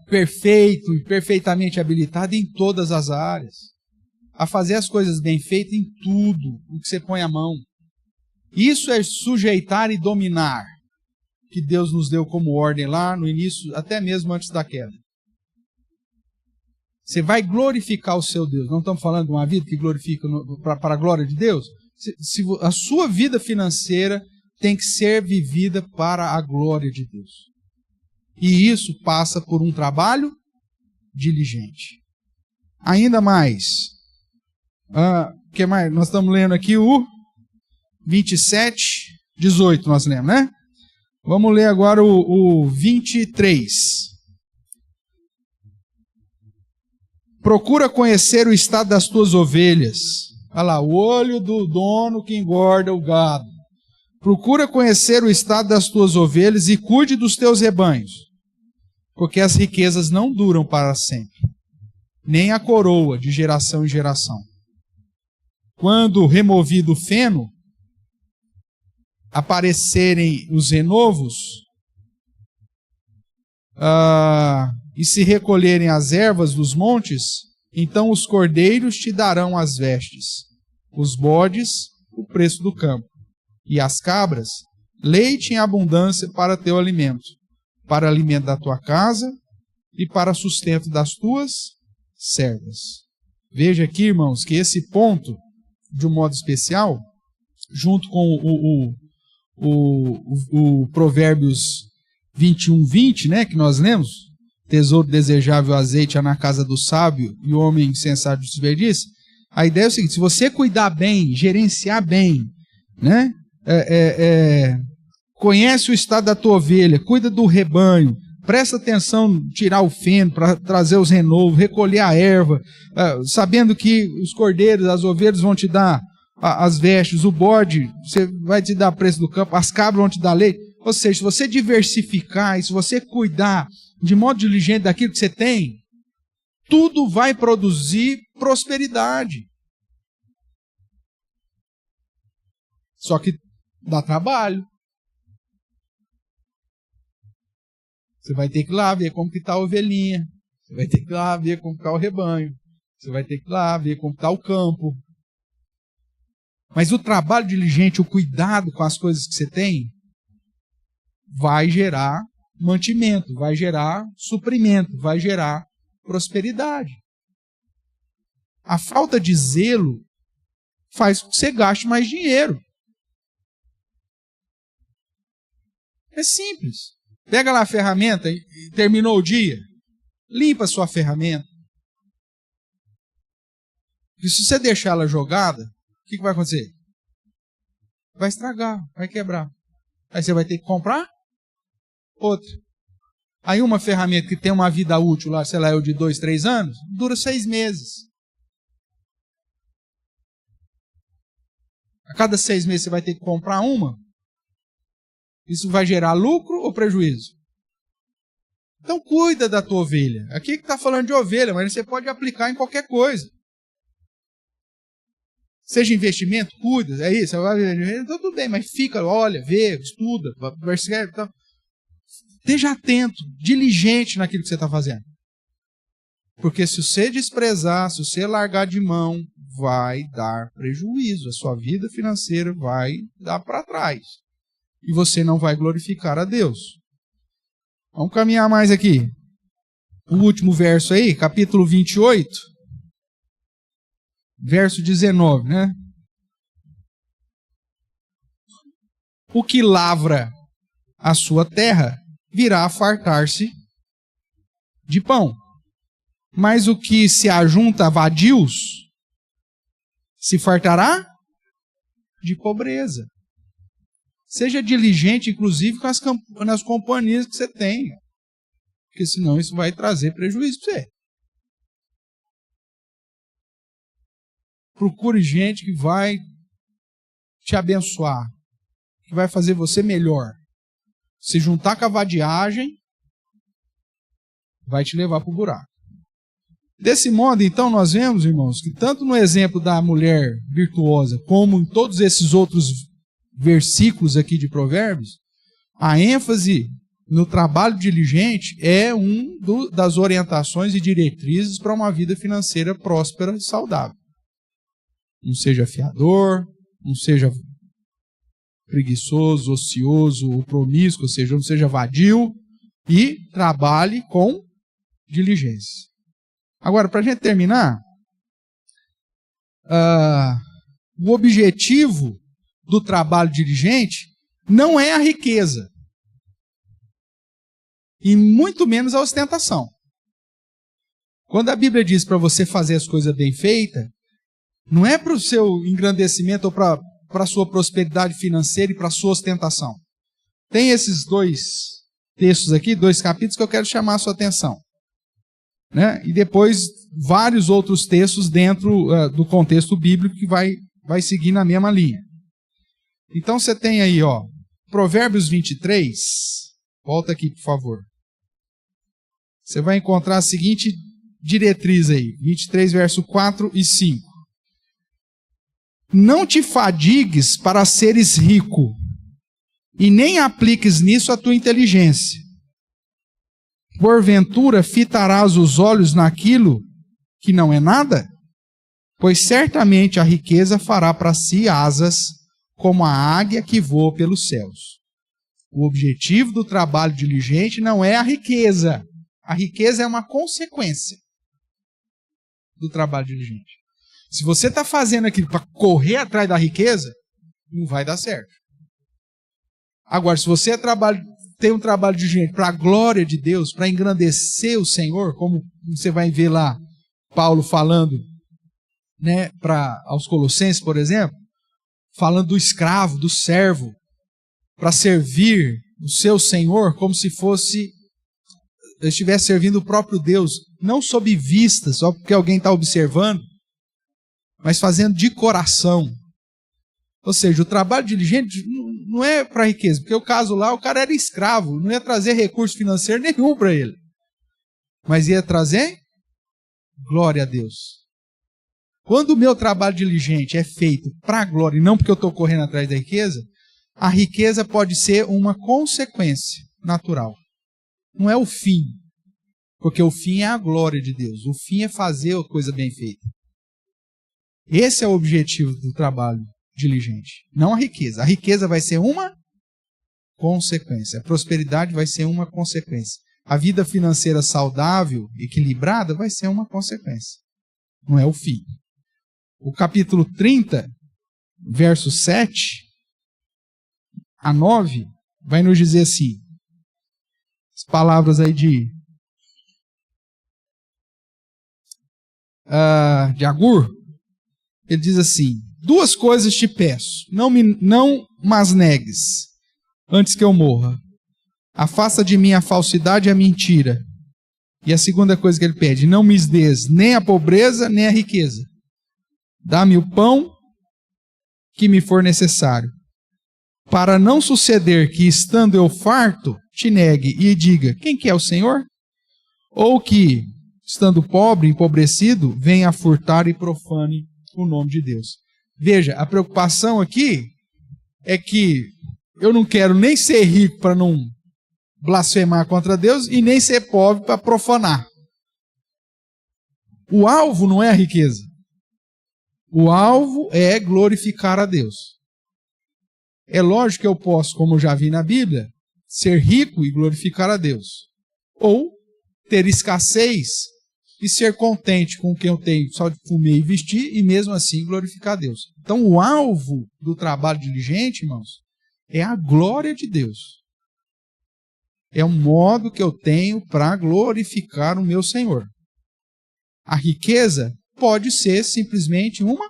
perfeito e perfeitamente habilitado em todas as áreas. A fazer as coisas bem feitas em tudo o que você põe a mão. Isso é sujeitar e dominar, que Deus nos deu como ordem lá no início, até mesmo antes da queda. Você vai glorificar o seu Deus. Não estamos falando de uma vida que glorifica para a glória de Deus? A sua vida financeira tem que ser vivida para a glória de Deus. E isso passa por um trabalho diligente. Ainda mais. Que mais? Nós estamos lendo aqui o 27:18, nós lemos, né? Vamos ler agora o 23. Procura conhecer o estado das tuas ovelhas. Olha lá, o olho do dono que engorda o gado. Procura conhecer o estado das tuas ovelhas e cuide dos teus rebanhos, porque as riquezas não duram para sempre, nem a coroa de geração em geração. Quando removido o feno, aparecerem os renovos, e se recolherem as ervas dos montes, então os cordeiros te darão as vestes, os bodes, o preço do campo, e as cabras, leite em abundância para teu alimento, para alimento da tua casa e para sustento das tuas servas. Veja aqui, irmãos, que esse ponto, de um modo especial, junto com o Provérbios 21:20, né, que nós lemos, tesouro desejável, azeite há na casa do sábio e o homem insensato desperdiça. A ideia é o seguinte: se você cuidar bem, gerenciar bem, né, conhece o estado da tua ovelha, cuida do rebanho, presta atenção, tirar o feno para trazer os renovos, recolher a erva, sabendo que os cordeiros, as ovelhas vão te dar as vestes, o bode vai te dar preço do campo, as cabras vão te dar leite. Ou seja, se você diversificar e se você cuidar de modo diligente daquilo que você tem, tudo vai produzir prosperidade. Só que dá trabalho. Você vai ter que ir lá ver como que está a ovelhinha. Você vai ter que ir lá ver como está o rebanho. Você vai ter que ir lá ver como está o campo. Mas o trabalho diligente, o cuidado com as coisas que você tem, vai gerar mantimento, vai gerar suprimento, vai gerar prosperidade. A falta de zelo faz com que você gaste mais dinheiro. É simples. Pega lá a ferramenta e terminou o dia, limpa a sua ferramenta. E se você deixar ela jogada, o que vai acontecer? Vai estragar, vai quebrar. Aí você vai ter que comprar outra. Aí uma ferramenta que tem uma vida útil lá, sei lá, é o de 2, 3 anos, dura 6 meses. A cada 6 meses você vai ter que comprar uma. Isso vai gerar lucro ou prejuízo? Então cuida da tua ovelha. Aqui que está falando de ovelha, mas você pode aplicar em qualquer coisa. Seja investimento, cuida, é isso. Então, tudo bem, mas fica, olha, vê, estuda, percebe. Então, esteja atento, diligente naquilo que você está fazendo. Porque se você desprezar, se você largar de mão, vai dar prejuízo. A sua vida financeira vai dar para trás. E você não vai glorificar a Deus. Vamos caminhar mais aqui. O último verso aí, capítulo 28, verso 19, né? O que lavra a sua terra virá a fartar-se de pão. Mas o que se ajunta a vadios se fartará de pobreza. Seja diligente, inclusive, nas companhias que você tem. Porque senão isso vai trazer prejuízo para você. Procure gente que vai te abençoar, que vai fazer você melhor. Se juntar com a vadiagem, vai te levar para o buraco. Desse modo, então, nós vemos, irmãos, que tanto no exemplo da mulher virtuosa, como em todos esses outros versículos aqui de Provérbios, a ênfase no trabalho diligente é das orientações e diretrizes para uma vida financeira próspera e saudável. Não seja fiador, não seja preguiçoso, ocioso ou promíscuo, ou seja, não seja vadio, e trabalhe com diligência. Agora, para a gente terminar, o objetivo do trabalho diligente não é a riqueza, e muito menos a ostentação. Quando a Bíblia diz para você fazer as coisas bem feitas, não é para o seu engrandecimento ou para a sua prosperidade financeira e para a sua ostentação. Tem esses dois textos aqui, 2 capítulos, que eu quero chamar a sua atenção. Né? E depois vários outros textos dentro do contexto bíblico que vai seguir na mesma linha. Então você tem aí, Provérbios 23, volta aqui, por favor. Você vai encontrar a seguinte diretriz aí, 23, verso 4 e 5. Não te fadigues para seres rico, e nem apliques nisso a tua inteligência. Porventura fitarás os olhos naquilo que não é nada? Pois certamente a riqueza fará para si asas, como a águia que voa pelos céus. O objetivo do trabalho diligente não é a riqueza. A riqueza é uma consequência do trabalho diligente. Se você está fazendo aquilo para correr atrás da riqueza, não vai dar certo. Agora, se você tem um trabalho diligente para a glória de Deus, para engrandecer o Senhor, como você vai ver lá Paulo falando, né, aos Colossenses, por exemplo, falando do escravo, do servo, para servir o seu Senhor como se fosse estivesse servindo o próprio Deus, não sob vista, só porque alguém está observando, mas fazendo de coração. Ou seja, o trabalho diligente não é para riqueza, porque o caso lá, o cara era escravo, não ia trazer recurso financeiro nenhum para ele, mas ia trazer glória a Deus. Quando o meu trabalho diligente é feito para a glória e não porque eu estou correndo atrás da riqueza, a riqueza pode ser uma consequência natural. Não é o fim, porque o fim é a glória de Deus. O fim é fazer a coisa bem feita. Esse é o objetivo do trabalho diligente, não a riqueza. A riqueza vai ser uma consequência. A prosperidade vai ser uma consequência. A vida financeira saudável, equilibrada, vai ser uma consequência. Não é o fim. O capítulo 30, versos 7 a 9, vai nos dizer assim, as palavras aí de Agur, ele diz assim: 2 coisas te peço, não mas negues, antes que eu morra. Afasta de mim a falsidade e a mentira. E a segunda coisa que ele pede: não me des nem a pobreza, nem a riqueza. Dá-me o pão que me for necessário, para não suceder que, estando eu farto, te negue e diga: quem que é o Senhor? Ou que, estando pobre, empobrecido, venha a furtar e profane o nome de Deus. Veja, a preocupação aqui é que eu não quero nem ser rico para não blasfemar contra Deus e nem ser pobre para profanar. O alvo não é a riqueza. O alvo é glorificar a Deus. É lógico que eu posso, como eu já vi na Bíblia, ser rico e glorificar a Deus. Ou ter escassez e ser contente com o que eu tenho, só de comer e vestir, e mesmo assim glorificar a Deus. Então o alvo do trabalho diligente, irmãos, é a glória de Deus. É um modo que eu tenho para glorificar o meu Senhor. A riqueza pode ser simplesmente uma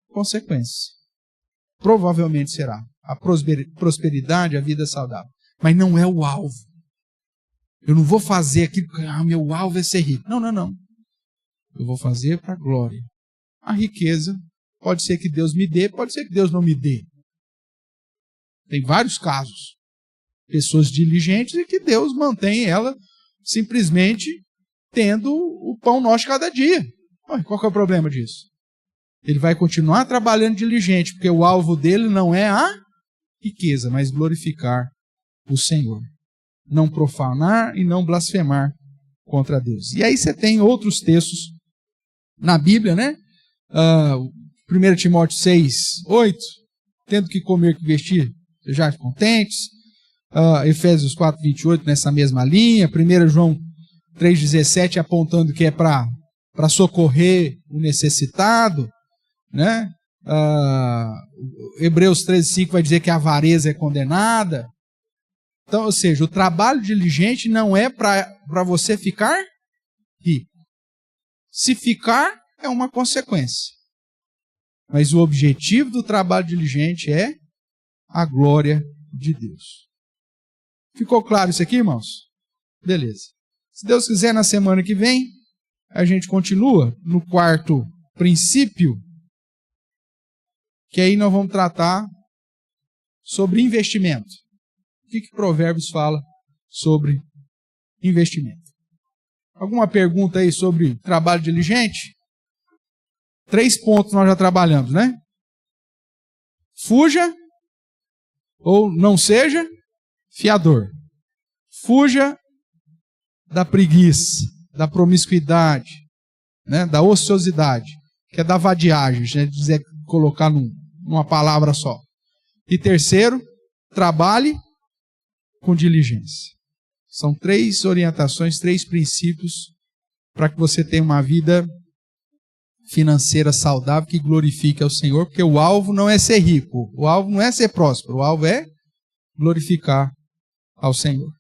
consequência. Provavelmente será. A prosperidade, a vida saudável. Mas não é o alvo. Eu não vou fazer aquilo que meu alvo é ser rico. Não, não, não. Eu vou fazer para a glória. A riqueza pode ser que Deus me dê, pode ser que Deus não me dê. Tem vários casos. Pessoas diligentes e que Deus mantém ela simplesmente tendo o pão nosso de cada dia. Qual que é o problema disso? Ele vai continuar trabalhando diligente, porque o alvo dele não é a riqueza, mas glorificar o Senhor. Não profanar e não blasfemar contra Deus. E aí você tem outros textos na Bíblia, né? 1 Timóteo 6, 8, tendo que comer que vestir, sejais contentes. Efésios 4, 28, nessa mesma linha. 1 João 3, 17, apontando que é para para socorrer o necessitado, né? Hebreus 13:5 vai dizer que a avareza é condenada. Então, ou seja, o trabalho diligente não é para você ficar rico. Se ficar, é uma consequência. Mas o objetivo do trabalho diligente é a glória de Deus. Ficou claro isso aqui, irmãos? Beleza. Se Deus quiser, na semana que vem, a gente continua no 4º princípio, que aí nós vamos tratar sobre investimento. O que Provérbios fala sobre investimento? Alguma pergunta aí sobre trabalho diligente? 3 pontos nós já trabalhamos, né? Fuja ou não seja fiador. Fuja da preguiça, da promiscuidade, né? Da ociosidade, que é da vadiagem, né? Dizer, colocar numa palavra só. E terceiro, trabalhe com diligência. São 3 orientações, 3 princípios para que você tenha uma vida financeira saudável que glorifique ao Senhor, porque o alvo não é ser rico, o alvo não é ser próspero, o alvo é glorificar ao Senhor.